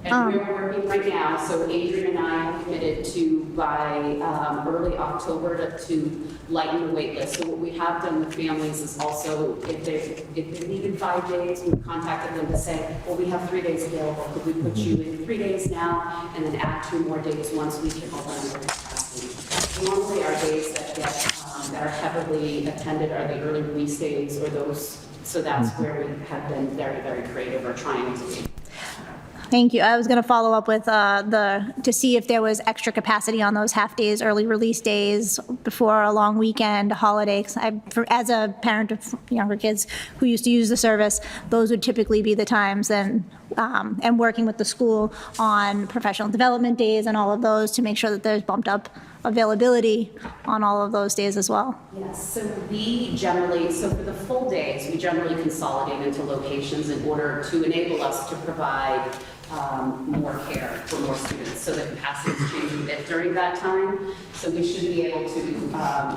And we're working right now, so Adrian and I have committed to, by early October, to lighten the wait list. So what we have done with families is also, if they needed 5 days, we contacted them to say, well, we have 3 days available. Could we put you in 3 days now, and then add 2 more days once we hit all the capacity? Normally, our days that are heavily attended are the early release days, or those. So that's where we have been very, very creative, or trying to be. Thank you. I was going to follow up with to see if there was extra capacity on those half days, early release days, before a long weekend, holiday. 'Cause as a parent of younger kids who used to use the service, those would typically be the times then and working with the school on professional development days and all of those to make sure that there's bumped up availability on all of those days as well. Yes, so we generally, so for the full days, we generally consolidate into locations in order to enable us to provide more care for more students. So the capacity is changing a bit during that time. So we should be able to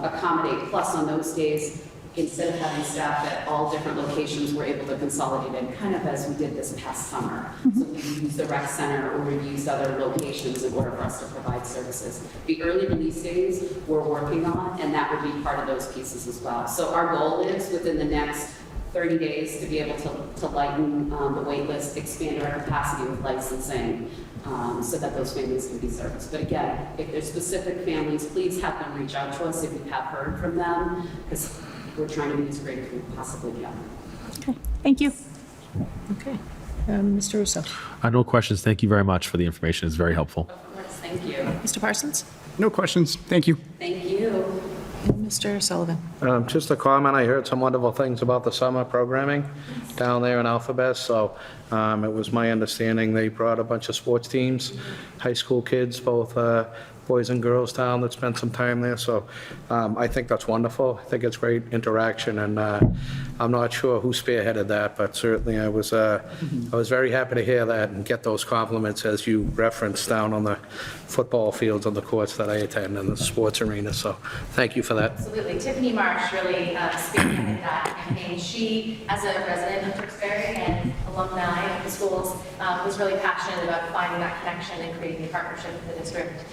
accommodate. Plus, on those days, instead of having staff at all different locations, we're able to consolidate it, kind of as we did this past summer. So we used the rec center or we used other locations in order for us to provide services. The early release days we're working on, and that would be part of those pieces as well. So our goal is within the next 30 days to be able to lighten the wait list, expand our capacity with licensing, so that those families can be serviced. But again, if there's specific families, please have them reach out to us if you have heard from them, because we're trying to be as great as we possibly can. Okay, thank you. Okay. Mr. Russo. No questions. Thank you very much for the information. It's very helpful. Of course, thank you. Mr. Parsons? No questions. Thank you. Thank you. And Mr. Sullivan? Just a comment, I heard some wonderful things about the summer programming down there in Alphabet, so it was my understanding they brought a bunch of sports teams, high school kids, both boys and girls down that spent some time there, so I think that's wonderful. I think it's great interaction, and I'm not sure who spearheaded that, but certainly I was very happy to hear that and get those compliments as you referenced down on the football fields on the courts that I attend and the sports arena, so thank you for that. Absolutely. Tiffany Marsh really spearheaded that campaign. She, as a resident of Tewksbury and alumni of the schools, was really passionate about finding that connection and creating a partnership with the district.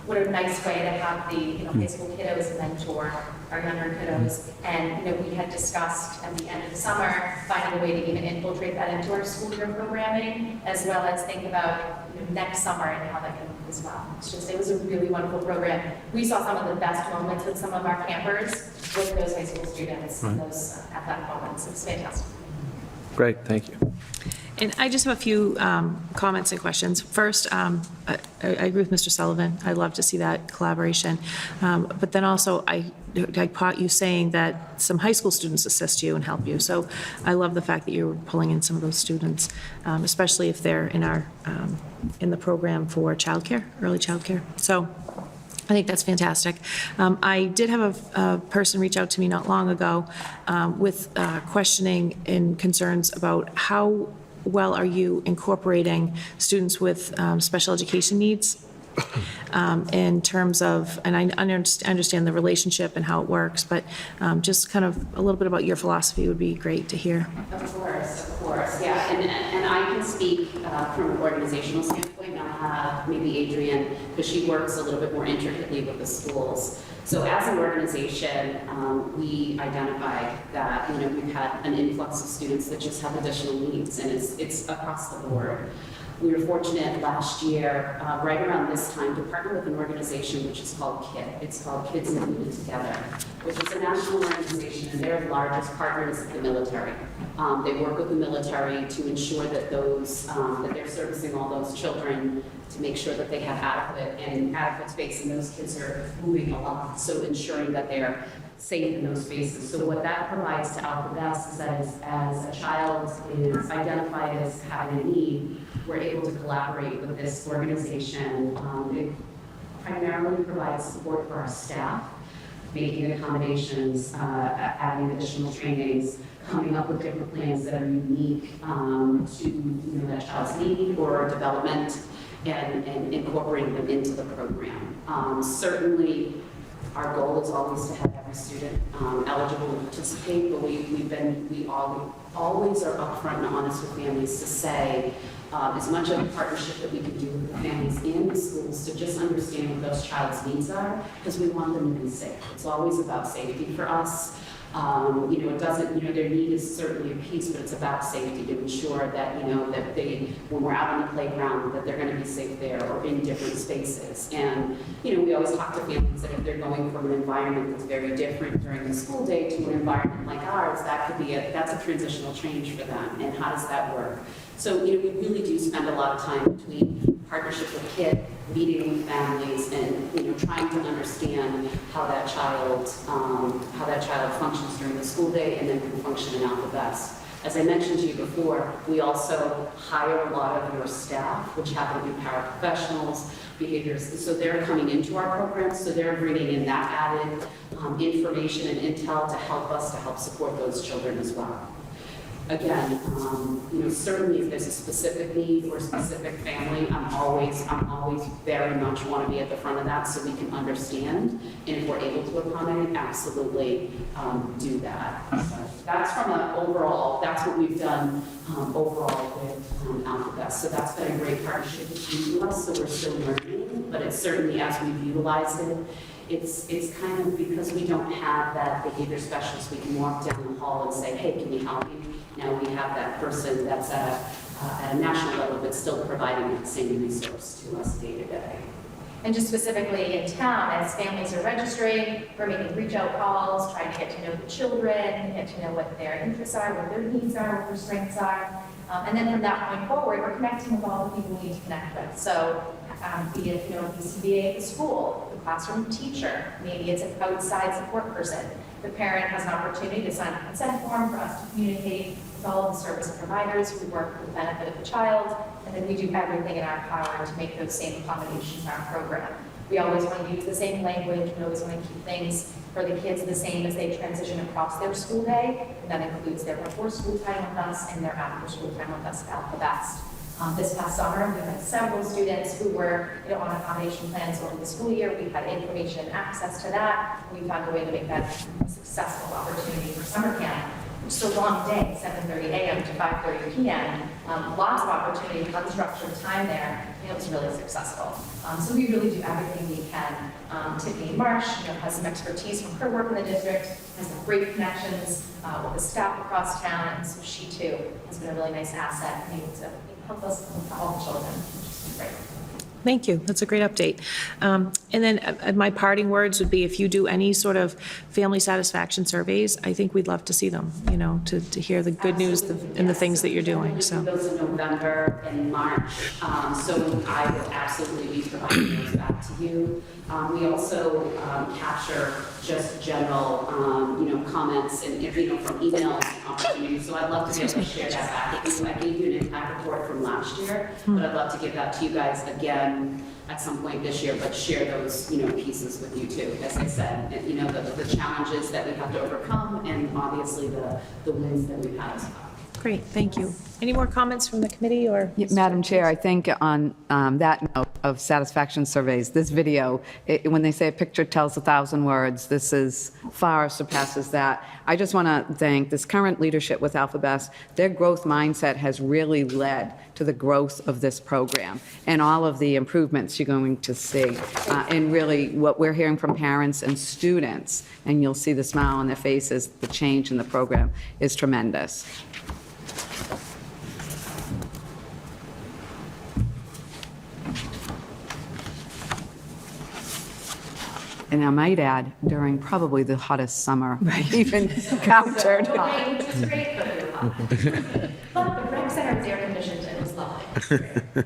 What a nice way to have the high school kiddos mentor our younger kiddos. And we had discussed at the end of the summer finding a way to even infiltrate that into our school year programming, as well as think about next summer and how that can look as well. It was a really wonderful program. We saw some of the best moments with some of our campers with those high school students in those athletic moments. It was fantastic. Great, thank you. And I just have a few comments and questions. First, I agree with Mr. Sullivan. I love to see that collaboration. But then also, I caught you saying that some high school students assist you and help you. So I love the fact that you're pulling in some of those students, especially if they're in the program for childcare, early childcare. So I think that's fantastic. I did have a person reach out to me not long ago with questioning and concerns about how well are you incorporating students with special education needs in terms of, and I understand the relationship and how it works, but just kind of a little bit about your philosophy would be great to hear. Of course, yeah. And I can speak from an organizational standpoint, and I'll have maybe Adrienne, because she works a little bit more intricately with the schools. So as an organization, we identified that we've had an influx of students that just have additional needs, and it's across the board. We were fortunate last year, right around this time, to partner with an organization which is called KIT. It's called Kids Included Together, which is a national organization, and they're the largest partners of the military. They work with the military to ensure that that they're servicing all those children, to make sure that they have adequate space, and those kids are moving a lot, so ensuring that they're safe in those spaces. So what that provides to AlphaVest is that as a child is identified as having a need, we're able to collaborate with this organization. It primarily provides support for our staff, making accommodations, adding additional trainings, coming up with different plans that are unique to that child's need or development, and incorporating them into the program. Certainly, our goal is always to have every student eligible to participate, but we always are upfront and honest with families to say as much of a partnership that we can do with the families in the schools to just understand what those child's needs are, because we want them to be safe. It's always about safety for us. It doesn't, their need is certainly a piece, but it's about safety to ensure that, that when we're out on the playground, that they're going to be safe there or in different spaces. And, we always talk to families that if they're going from an environment that's very different during the school day to an environment like ours, that's a transitional change for them. And how does that work? So, we really do spend a lot of time between partnership with KIT, meeting with families, and trying to understand how that child functions during the school day and then can function in AlphaVest. As I mentioned to you before, we also hire a lot of your staff, which happen to be paraprofessionals, behaviors, so they're coming into our programs, so they're bringing in that added information and intel to help us to help support those children as well. Again, certainly if there's a specific need or a specific family, I'm always very much want to be at the front of that so we can understand. And if we're able to accommodate, absolutely do that. So that's from an overall, that's what we've done overall with AlphaBest. So that's been a great partnership between us, so we're still learning, but it's certainly as we've utilized it, it's kind of because we don't have that behavior specialist, we can walk down the hall and say, hey, can we help you? Now we have that person that's at a national level, but still providing that same resource to us day to day. And just specifically in town, as families are registering, we're making reach-out calls, trying to get to know the children, get to know what their interests are, what their needs are, what their strengths are. And then from that point forward, we're connecting with all the people we need to connect with. So be it, BCBA at the school, the classroom teacher, maybe it's an outside support person. The parent has an opportunity to sign a consent form for us to communicate with all of the service providers who work for the benefit of the child, and then we do everything in our power to make those same accommodations in our program. We always want to use the same language, we always want to keep things for the kids the same as they transition across their school day, and that includes their before school time with us and their after school time with us at AlphaBest. This past summer, we had several students who were on accommodation plans over the school year. We had information and access to that. We found a way to make that a successful opportunity for summer camp, which is a long day, 7:30 a.m. to 5:30 p.m. Lots of opportunity, unstructured time there. It was really successful. So we really do everything we can. Tiffany Marsh has some expertise from her work in the district, has some great connections with the staff across town, and so she too has been a really nice asset and able to help us with all the children, which is great. Thank you. That's a great update. And then my parting words would be if you do any sort of family satisfaction surveys, I think we'd love to see them, to hear the good news and the things that you're doing. So Those in November and March, so I will absolutely be providing those back to you. We also capture just general, comments and from emails and opportunities. So I'd love to be able to share that back with you. I gave you an impact report from last year, but I'd love to give that to you guys again at some point this year, but share those, pieces with you too. As I said, the challenges that we have to overcome and obviously the wins that we've had as well. great, thank you. Any more comments from the committee or? Madam Chair, I think on that note of satisfaction surveys, this video, when they say a picture tells 1,000 words, this is far surpasses that. I just want to thank this current leadership with AlphaBest. Their growth mindset has really led to the growth of this program and all of the improvements you're going to see. And really what we're hearing from parents and students, and you'll see the smile on their faces, the change in the program is tremendous. And I might add, during probably the hottest summer we've encountered. Which is great, but it was hot. But the rec center was air conditioned and it was lovely.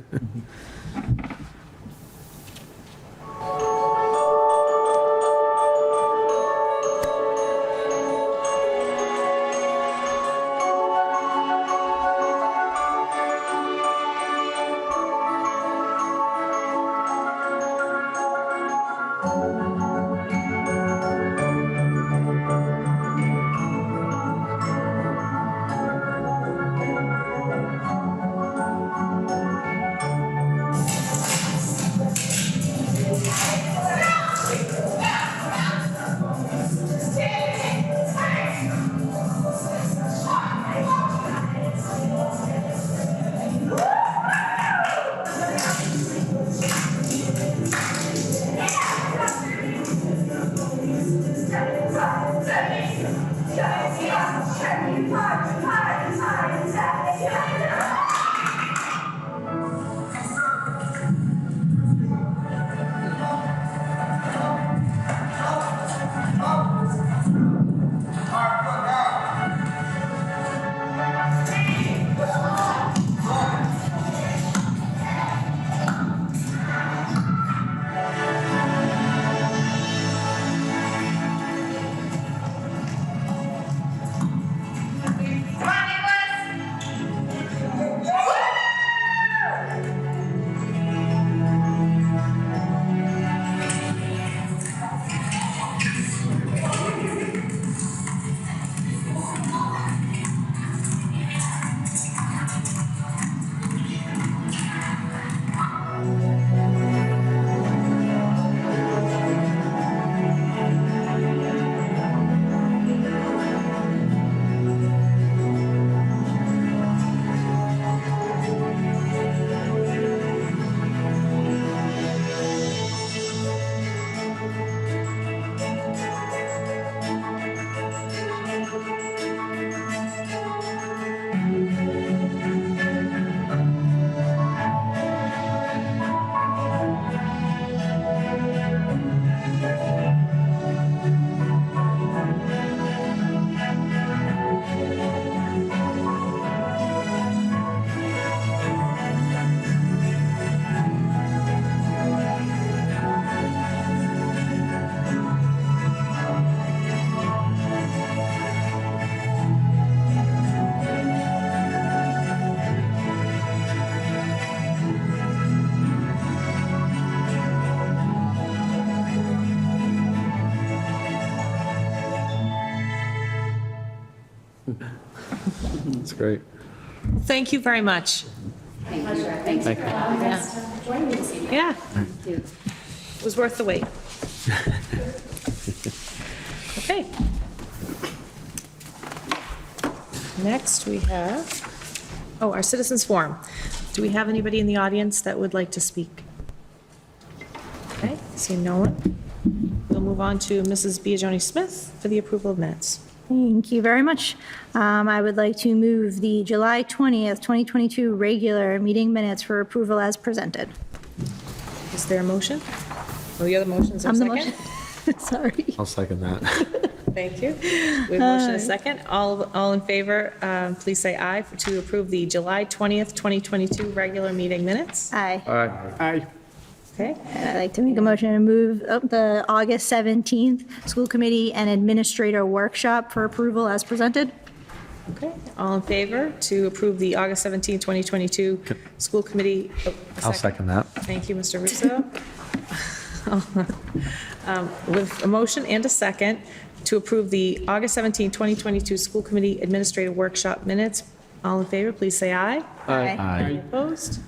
That's great. Thank you very much. Thanks for allowing us to join you this evening. Yeah. It was worth the wait. Okay. Next, we have, our citizens forum. Do we have anybody in the audience that would like to speak? Okay, see no one. We'll move on to Mrs. Biagioni Smith for the approval of minutes. Thank you very much. I would like to move the July 20th, 2022 regular meeting minutes for approval as presented. Is there a motion? Oh, you're the motion, is there a I'm the second? motion. Sorry. I'll second that. Thank you. We have a motion and a second. All in favor, please say aye to approve the July 20th, 2022 regular meeting minutes. Aye. Aye. Okay, And I'd like to make a motion to move up the August 17th school committee and administrator workshop for approval as presented. okay. All in favor to approve the August 17th, 2022 school committee? I'll second that. Thank you, Mr. Russo. With a motion and a second to approve the August 17th, 2022 school committee administrative workshop minutes. All in favor, please say aye. Aye. Opposed?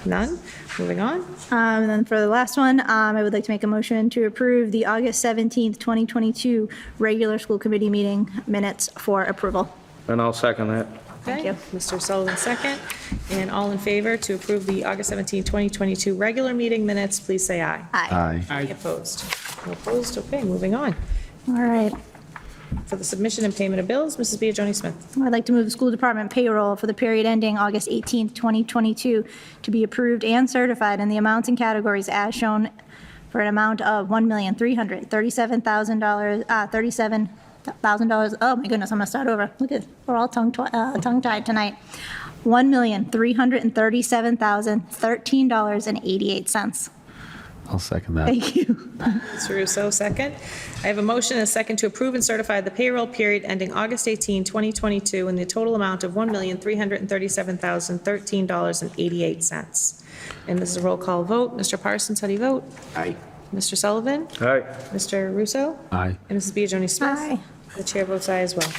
None? Moving on. And then for the last one, I would like to make a motion to approve the August 17th, 2022 regular school committee meeting minutes for approval. And I'll second that. Thank you. Mr. Sullivan, second. And all in favor to approve the August 17th, 2022 regular meeting minutes, please say aye. Aye. Any opposed? No opposed? Okay, moving on. All right. For the submission and payment of bills, Mrs. Biagioni Smith. I'd like to move the school department payroll for the period ending August 18th, 2022 to be approved and certified in the amounts and categories as shown for an amount of $1,337,000. Oh my goodness, I'm gonna start over. Look at, we're all tongue-tied tonight. $1,337,013.88. I'll second that. Thank you. Mr. Russo, second. I have a motion and a second to approve and certify the payroll period ending August 18, 2022 in the total amount of $1,337,013.88. And this is a roll call vote. Mr. Parsons, how do you vote? Aye. Mr. Sullivan? Aye. Mr. Russo? Aye. And Mrs. Biagioni Smith? Aye. The chair votes aye as well.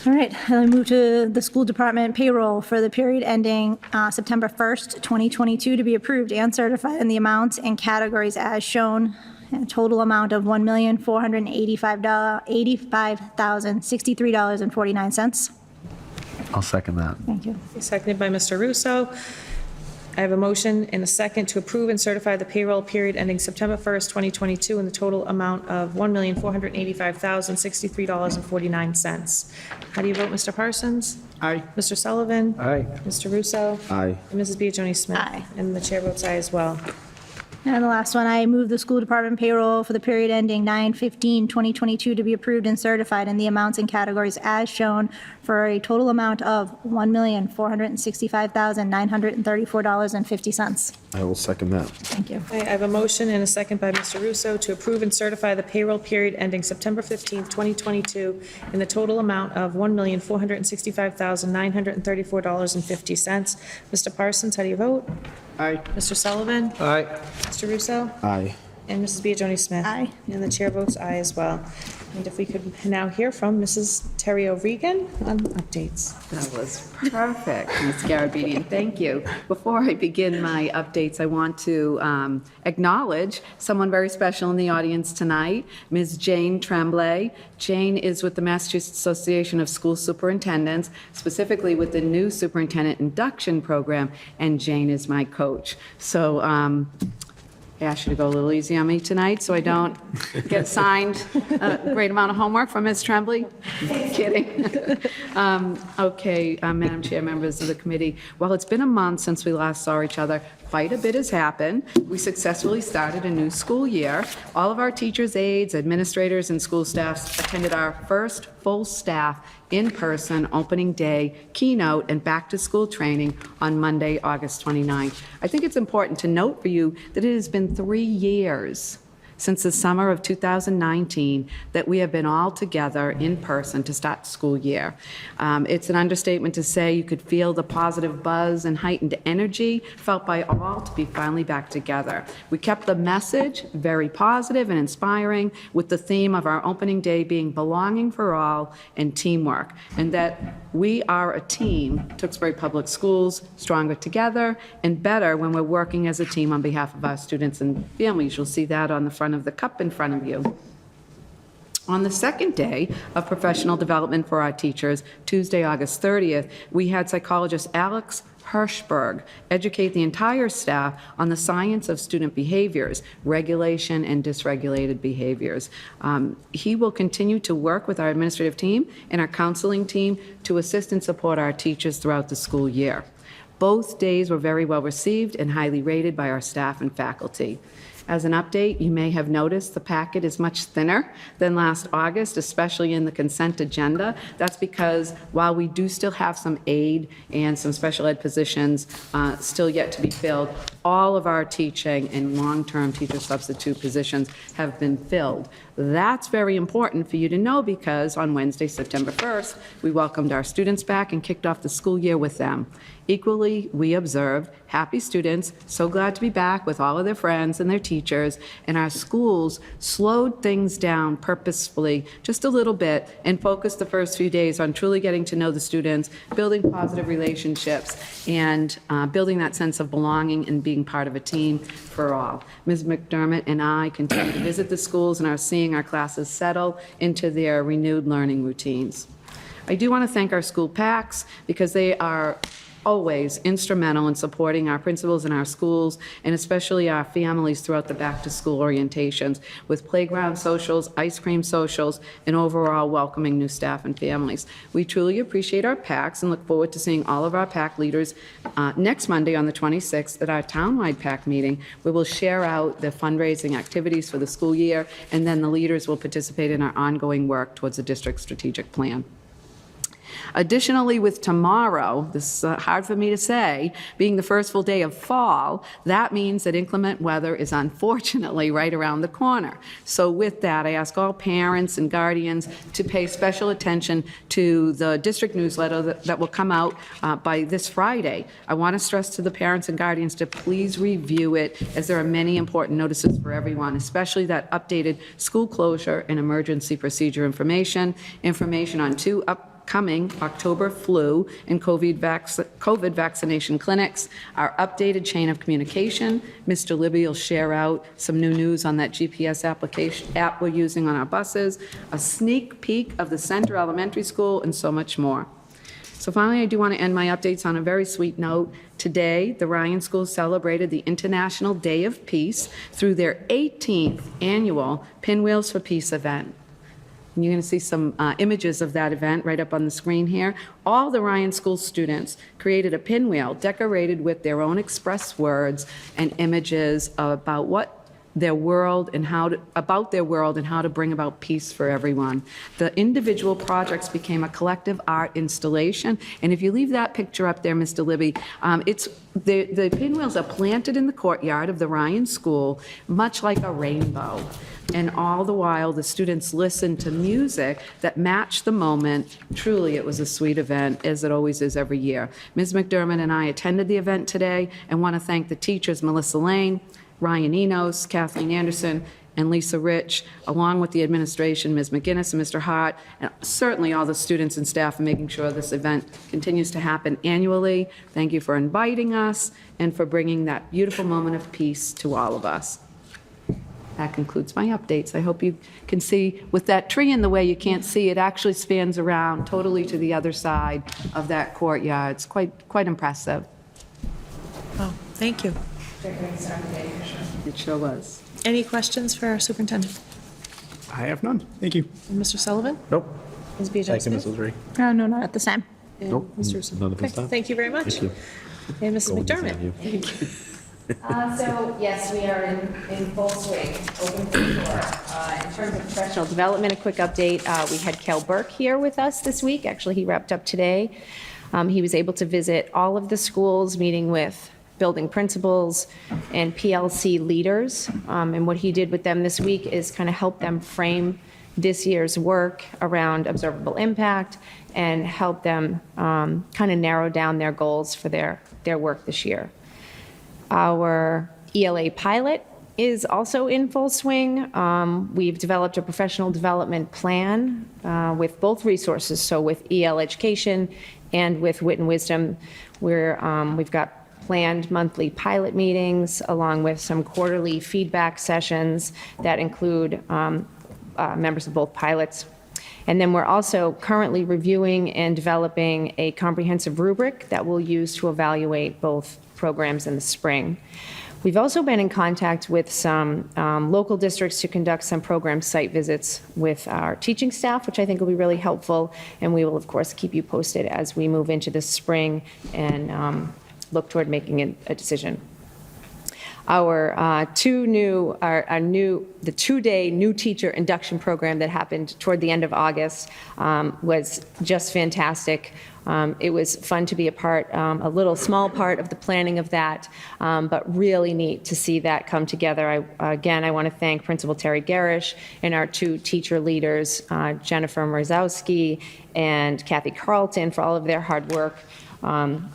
All right, I move to the school department payroll for the period ending September 1st, 2022 to be approved and certified in the amounts and categories as shown, a total amount of $1,485,063.49. I'll second that. Thank you. Seconded by Mr. Russo. I have a motion and a second to approve and certify the payroll period ending September 1st, 2022 in the total amount of $1,485,063.49. How do you vote, Mr. Parsons? Aye. Mr. Sullivan? Aye. Mr. Russo? Aye. And Mrs. Biagioni Smith? Aye. And the chair votes aye as well. And the last one, I move the school department payroll for the period ending 9/15/2022 to be approved and certified in the amounts and categories as shown for a total amount of $1,465,934.50. I will second that. Thank you. I have a motion and a second by Mr. Russo to approve and certify the payroll period ending September 15th, 2022 in the total amount of $1,465,934.50. Mr. Parsons, how do you vote? Aye. Mr. Sullivan? Aye. Mr. Russo? Aye. And Mrs. Biagioni Smith? Aye. And the chair votes aye as well. And if we could now hear from Mrs. Terry O'Regan on updates. That was perfect, Ms. Garabedian, thank you. Before I begin my updates, I want to acknowledge someone very special in the audience tonight, Ms. Jane Tremblay. Jane is with the Massachusetts Association of School Superintendents, specifically with the new superintendent induction program, and Jane is my coach. So I asked you to go a little easy on me tonight so I don't get assigned a great amount of homework from Ms. Tremblay. Kidding. Okay, Madam Chair, members of the committee, while it's been a month since we last saw each other, quite a bit has happened. We successfully started a new school year. All of our teachers, aides, administrators, and school staffs attended our first full staff in-person opening day keynote and back-to-school training on Monday, August 29th. I think it's important to note for you that it has been 3 years since the summer of 2019 that we have been all together in person to start the school year. It's an understatement to say you could feel the positive buzz and heightened energy felt by all to be finally back together. We kept the message very positive and inspiring, with the theme of our opening day being belonging for all and teamwork, and that we are a team, Tewksbury Public Schools, stronger together and better when we're working as a team on behalf of our students and families. You'll see that on the front of the cup in front of you. On the second day of professional development for our teachers, Tuesday, August 30th, we had psychologist Alex Hirschberg educate the entire staff on the science of student behaviors, regulation and dysregulated behaviors. He will continue to work with our administrative team and our counseling team to assist and support our teachers throughout the school year. Both days were very well received and highly rated by our staff and faculty. As an update, you may have noticed the packet is much thinner than last August, especially in the consent agenda. That's because while we do still have some aid and some special ed positions still yet to be filled, all of our teaching and long-term teacher substitute positions have been filled. That's very important for you to know, because on Wednesday, September 1st, we welcomed our students back and kicked off the school year with them. Equally, we observed happy students, so glad to be back with all of their friends and their teachers, and our schools slowed things down purposefully just a little bit and focused the first few days on truly getting to know the students, building positive relationships, and building that sense of belonging and being part of a team for all. Ms. McDermott and I continue to visit the schools and are seeing our classes settle into their renewed learning routines. I do want to thank our school PACs, because they are always instrumental in supporting our principals in our schools, and especially our families throughout the back-to-school orientations, with playground socials, ice cream socials, and overall welcoming new staff and families. We truly appreciate our PACs and look forward to seeing all of our PAC leaders next Monday on the 26th at our townwide PAC meeting, where we'll share out the fundraising activities for the school year, and then the leaders will participate in our ongoing work towards the district's strategic plan. Additionally, with tomorrow, this is hard for me to say, being the first full day of fall, that means that inclement weather is unfortunately right around the corner. So with that, I ask all parents and guardians to pay special attention to the district newsletter that will come out by this Friday. I want to stress to the parents and guardians to please review it, as there are many important notices for everyone, especially that updated school closure and emergency procedure information on 2 upcoming October flu and COVID vaccination clinics, our updated chain of communication. Mr. Libby will share out some new news on that GPS app we're using on our buses, a sneak peek of the Center Elementary School, and so much more. So finally, I do want to end my updates on a very sweet note. Today, the Ryan Schools celebrated the International Day of Peace through their 18th annual Pinwheels for Peace event. And you're going to see some images of that event right up on the screen here. All the Ryan School students created a pinwheel decorated with their own express words and images about their world and how to bring about peace for everyone. The individual projects became a collective art installation, and if you leave that picture up there, Mr. Libby, the pinwheels are planted in the courtyard of the Ryan School, much like a rainbow. And all the while, the students listened to music that matched the moment. Truly, it was a sweet event, as it always is every year. Ms. McDermott and I attended the event today and want to thank the teachers, Melissa Lane, Ryan Enos, Kathleen Anderson, and Lisa Rich, along with the administration, Ms. McGinnis and Mr. Hart, and certainly all the students and staff for making sure this event continues to happen annually. Thank you for inviting us and for bringing that beautiful moment of peace to all of us. That concludes my updates. I hope you can see, with that tree in the way, you can't see, it actually spans around totally to the other side of that courtyard. It's quite impressive. Oh, thank you. It sure was. Any questions for our superintendent? I have none. Thank you. Mr. Sullivan? Nope. Ms. Thank you, Biejewski? Mrs. Ray. No, not at this time. And Nope. Mr. Russo? None at this Okay, time. thank you very much. Thank you. And Mrs. Go with this McDermott? interview. So, yes, we are in full swing, open for sure. In terms of professional development, a quick update. We had Kel Burke here with us this week. Actually, he wrapped up today. He was able to visit all of the schools, meeting with building principals and PLC leaders. And what he did with them this week is kind of help them frame this year's work around observable impact and help them kind of narrow down their goals for their work this year. Our ELA pilot is also in full swing. We've developed a professional development plan with both resources, so with EL Education and with Wit and Wisdom. We've got planned monthly pilot meetings along with some quarterly feedback sessions that include members of both pilots. And then we're also currently reviewing and developing a comprehensive rubric that we'll use to evaluate both programs in the spring. We've also been in contact with some local districts to conduct some program site visits with our teaching staff, which I think will be really helpful. And we will, of course, keep you posted as we move into the spring and look toward making a decision. The two-day new teacher induction program that happened toward the end of August was just fantastic. It was fun to be a little small part of the planning of that, but really neat to see that come together. I want to thank Principal Terry Garish and our two teacher leaders, Jennifer Marzowski and Kathy Carlton, for all of their hard work.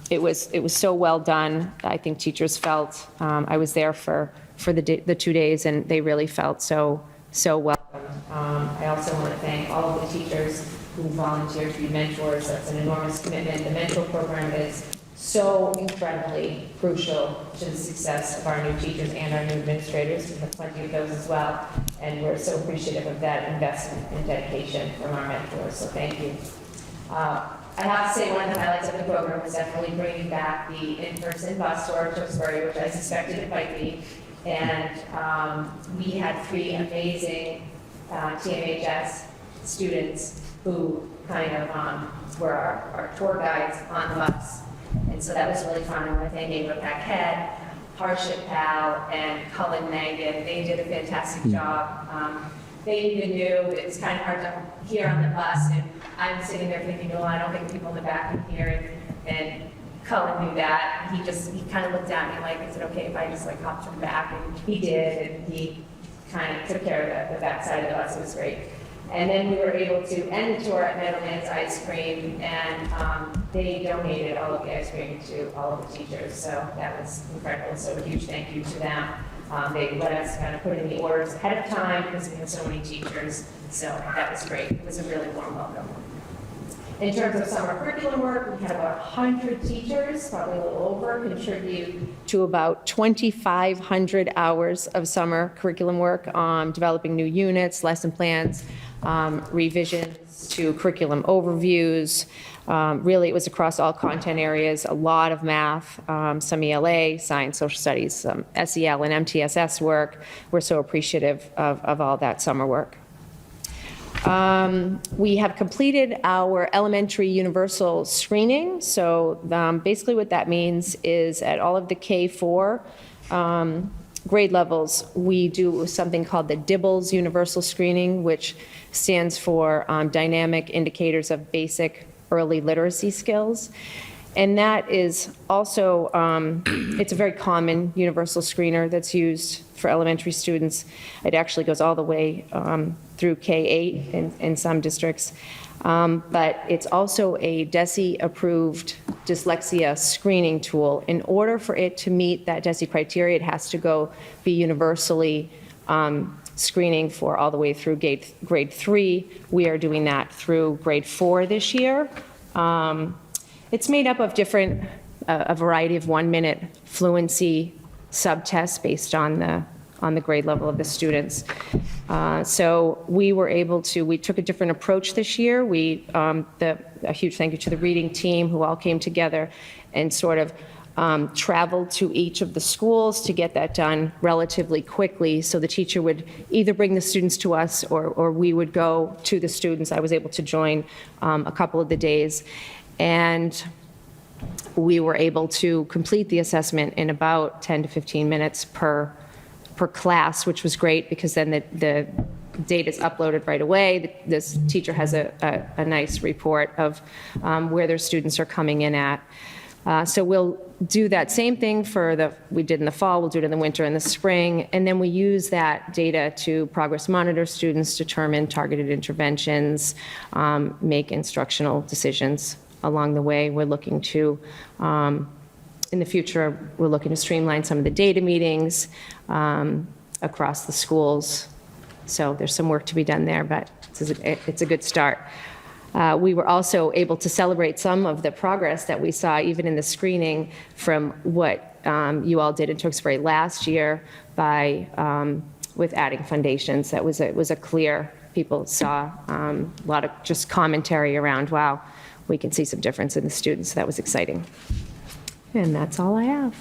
It was so well done. I think teachers felt, I was there for the 2 days, and they really felt so welcome. I also want to thank all of the teachers who volunteered to be mentors. That's an enormous commitment. The mentor program is so incredibly crucial to the success of our new teachers and our new administrators. We have plenty of those as well, and we're so appreciative of that investment and dedication from our mentors, so thank you. I have to say one of the highlights of the program was definitely bringing back the in-person bus tour of Tewksbury, which I suspected it might be. And we had 3 amazing TMHS students who kind of were our tour guides on the bus. And so that was really fun. I want to thank Ava Paquette, Harshit Pal, and Cullen Mangan. They did a fantastic job. They even knew it was kind of hard to hear on the bus, and I'm sitting there thinking, well, I don't think people in the back can hear, and Cullen knew that. He kind of looked at me like, is it okay if I just hopped from the back? And he did, and he kind of took care of the back side of the bus. It was great. And then we were able to end the tour at Meadowlands Ice Cream, and they donated all of the ice cream to all of the teachers, so that was incredible. So a huge thank you to them. They let us kind of put in the orders ahead of time because we have so many teachers, so that was great. It was a really warm welcome. In terms of summer curriculum work, we had about 100 teachers, probably a little over, contribute to about 2,500 hours of summer curriculum work, developing new units, lesson plans, revisions to curriculum overviews. Really, it was across all content areas, a lot of math, some ELA, science, social studies, some SEL and MTSS work. We're so appreciative of all that summer work. We have completed our elementary universal screening. So basically what that means is at all of the K-4 grade levels, we do something called the DIBELS universal screening, which stands for Dynamic Indicators of Basic Early Literacy Skills. And that is also, it's a very common universal screener that's used for elementary students. It actually goes all the way through K-8 in some districts. But it's also a DESE-approved dyslexia screening tool. In order for it to meet that DESE criteria, it has to be universally screening for all the way through grade 3. We are doing that through grade 4 this year. It's made up of a variety of 1-minute fluency subtests based on the grade level of the students. So we took a different approach this year. A huge thank you to the reading team who all came together and sort of traveled to each of the schools to get that done relatively quickly. So the teacher would either bring the students to us or we would go to the students. I was able to join a couple of the days. And we were able to complete the assessment in about 10 to 15 minutes per class, which was great because then the data is uploaded right away. This teacher has a nice report of where their students are coming in at. So we'll do that same thing we did in the fall, we'll do it in the winter and the spring, and then we use that data to progress monitor students, determine targeted interventions, make instructional decisions along the way. We're looking to, in the future, we're looking to streamline some of the data meetings across the schools. So there's some work to be done there, but it's a good start. We were also able to celebrate some of the progress that we saw even in the screening from what you all did in Tewksbury last year with adding foundations. That was a clear, people saw a lot of just commentary around, wow, we can see some difference in the students. So that was exciting. And that's all I have.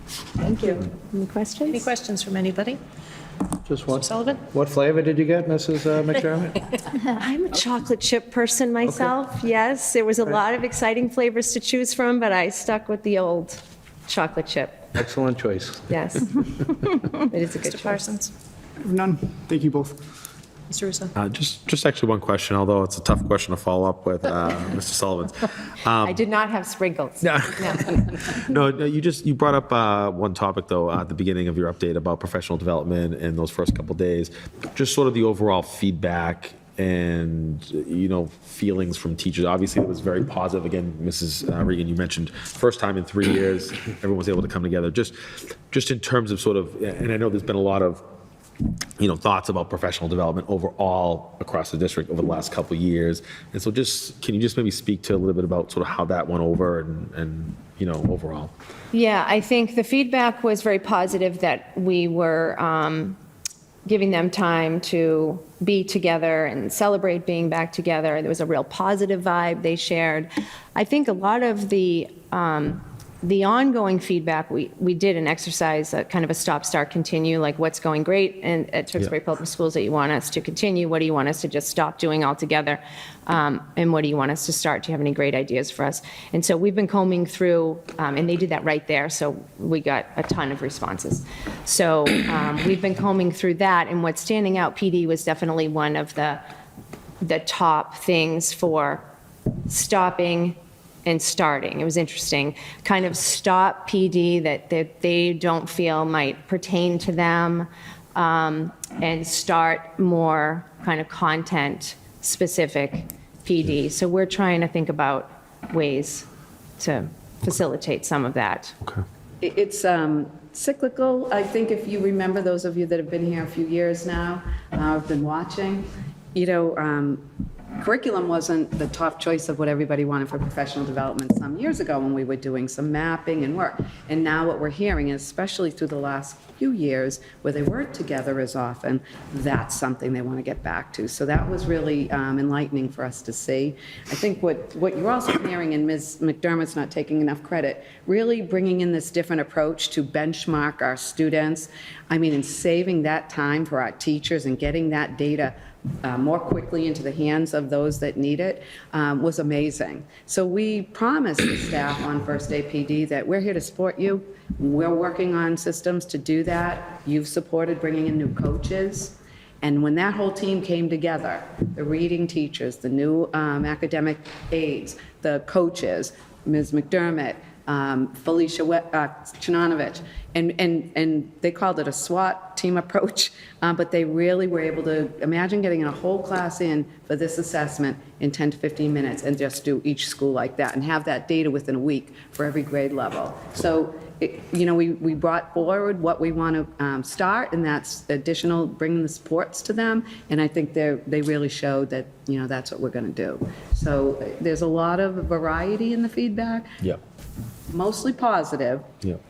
Thank you. Any questions? Any questions from anybody? Just one. Sullivan? What flavor did you get, Mrs. McDermott? I'm a chocolate chip person myself, yes. There was a lot of exciting flavors to choose from, but I stuck with the old chocolate chip. Excellent choice. Yes. It is a good Mr. choice. Parsons? None. Thank you both. Mr. Russo? Just actually one question, although it's a tough question to follow up with, Mr. Sullivan. I did not have sprinkles. No, you brought up one topic, though, at the beginning of your update about professional development and those first couple days. Just sort of the overall feedback and, feelings from teachers. Obviously, it was very positive. Again, Mrs. Regan, you mentioned first time in 3 years, everyone was able to come together. Just in terms of sort of, and I know there's been a lot of thoughts about professional development overall across the district over the last couple of years. And so can you just maybe speak to a little bit about sort of how that went over and overall? Yeah, I think the feedback was very positive that we were giving them time to be together and celebrate being back together. There was a real positive vibe they shared. I think a lot of the ongoing feedback, we did an exercise, kind of a stop, start, continue, like what's going great and at Tewksbury Public Schools that you want us to continue, what do you want us to just stop doing altogether, and what do you want us to start? Do you have any great ideas for us? And so we've been combing through, and they did that right there, so we got a ton of responses. So we've been combing through that, and what's standing out, PD was definitely one of the top things for stopping and starting. It was interesting. Kind of stop PD that they don't feel might pertain to them, and start more kind of content-specific PD. So we're trying to think about ways to facilitate some of that. Okay. It's cyclical. I think if you remember, those of you that have been here a few years now, have been watching, curriculum wasn't the top choice of what everybody wanted for professional development some years ago when we were doing some mapping and work. And now what we're hearing, especially through the last few years where they weren't together as often, that's something they want to get back to. So that was really enlightening for us to see. I think what you're also hearing, and Ms. McDermott's not taking enough credit, really bringing in this different approach to benchmark our students. And saving that time for our teachers and getting that data more quickly into the hands of those that need it was amazing. So we promised the staff on First Day PD that we're here to support you. We're working on systems to do that. You've supported bringing in new coaches. And when that whole team came together, the reading teachers, the new academic aides, the coaches, Ms. McDermott, Felicia Chinanovich, and they called it a SWAT team approach, but they really were able to imagine getting a whole class in for this assessment in 10 to 15 minutes and just do each school like that and have that data within a week for every grade level. So, we brought forward what we want to start, and that's additional, bringing the supports to them, and I think they really showed that, that's what we're going to do. So there's a lot of variety in the feedback. Yep. Mostly positive. Yep.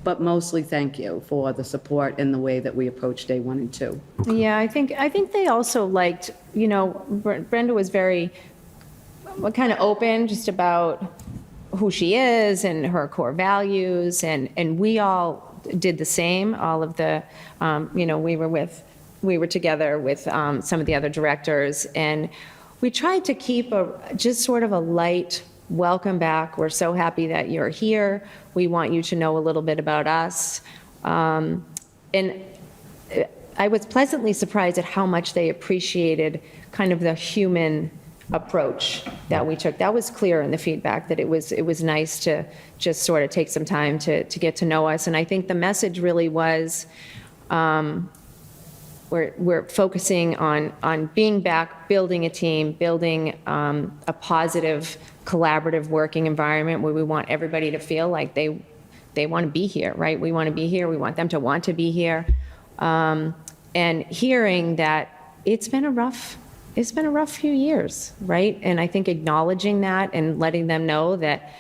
But mostly thank you for the support and the way that we approach day 1 and 2. Yeah, I think they also liked, Brenda was very kind of open just about who she is and her core values, and we all did the same. All of the, we were together with some of the other directors, and we tried to keep just sort of a light welcome back. We're so happy that you're here. We want you to know a little bit about us. And I was pleasantly surprised at how much they appreciated kind of the human approach that we took. That was clear in the feedback, that it was nice to just sort of take some time to get to know us. And I think the message really was, we're focusing on being back, building a team, building a positive, collaborative working environment where we want everybody to feel like they want to be here, right? We want to be here. We want them to want to be here. And hearing that it's been a rough few years, right? And I think acknowledging that and letting them know that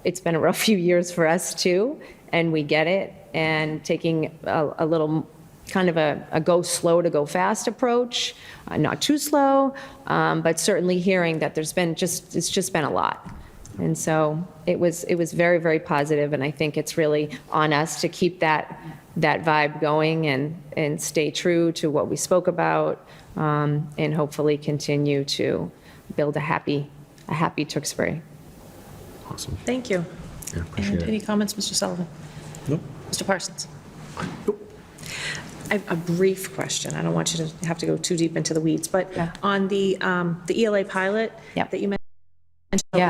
it's been a rough few years for us too, and we get it, and taking a little kind of a go slow to go fast approach, not too slow, but certainly hearing that it's just been a lot. And so it was very, very positive, and I think it's really on us to keep that vibe going and stay true to what we spoke about, and hopefully continue to build a happy Tewksbury. Awesome. Thank you. Yeah, appreciate And it. any comments, Mr. Sullivan? Nope. Mr. Parsons? I have a brief question. I don't want you to have to go too deep into the weeds, but Yeah. on the ELA pilot Yep. that you mentioned, Yeah.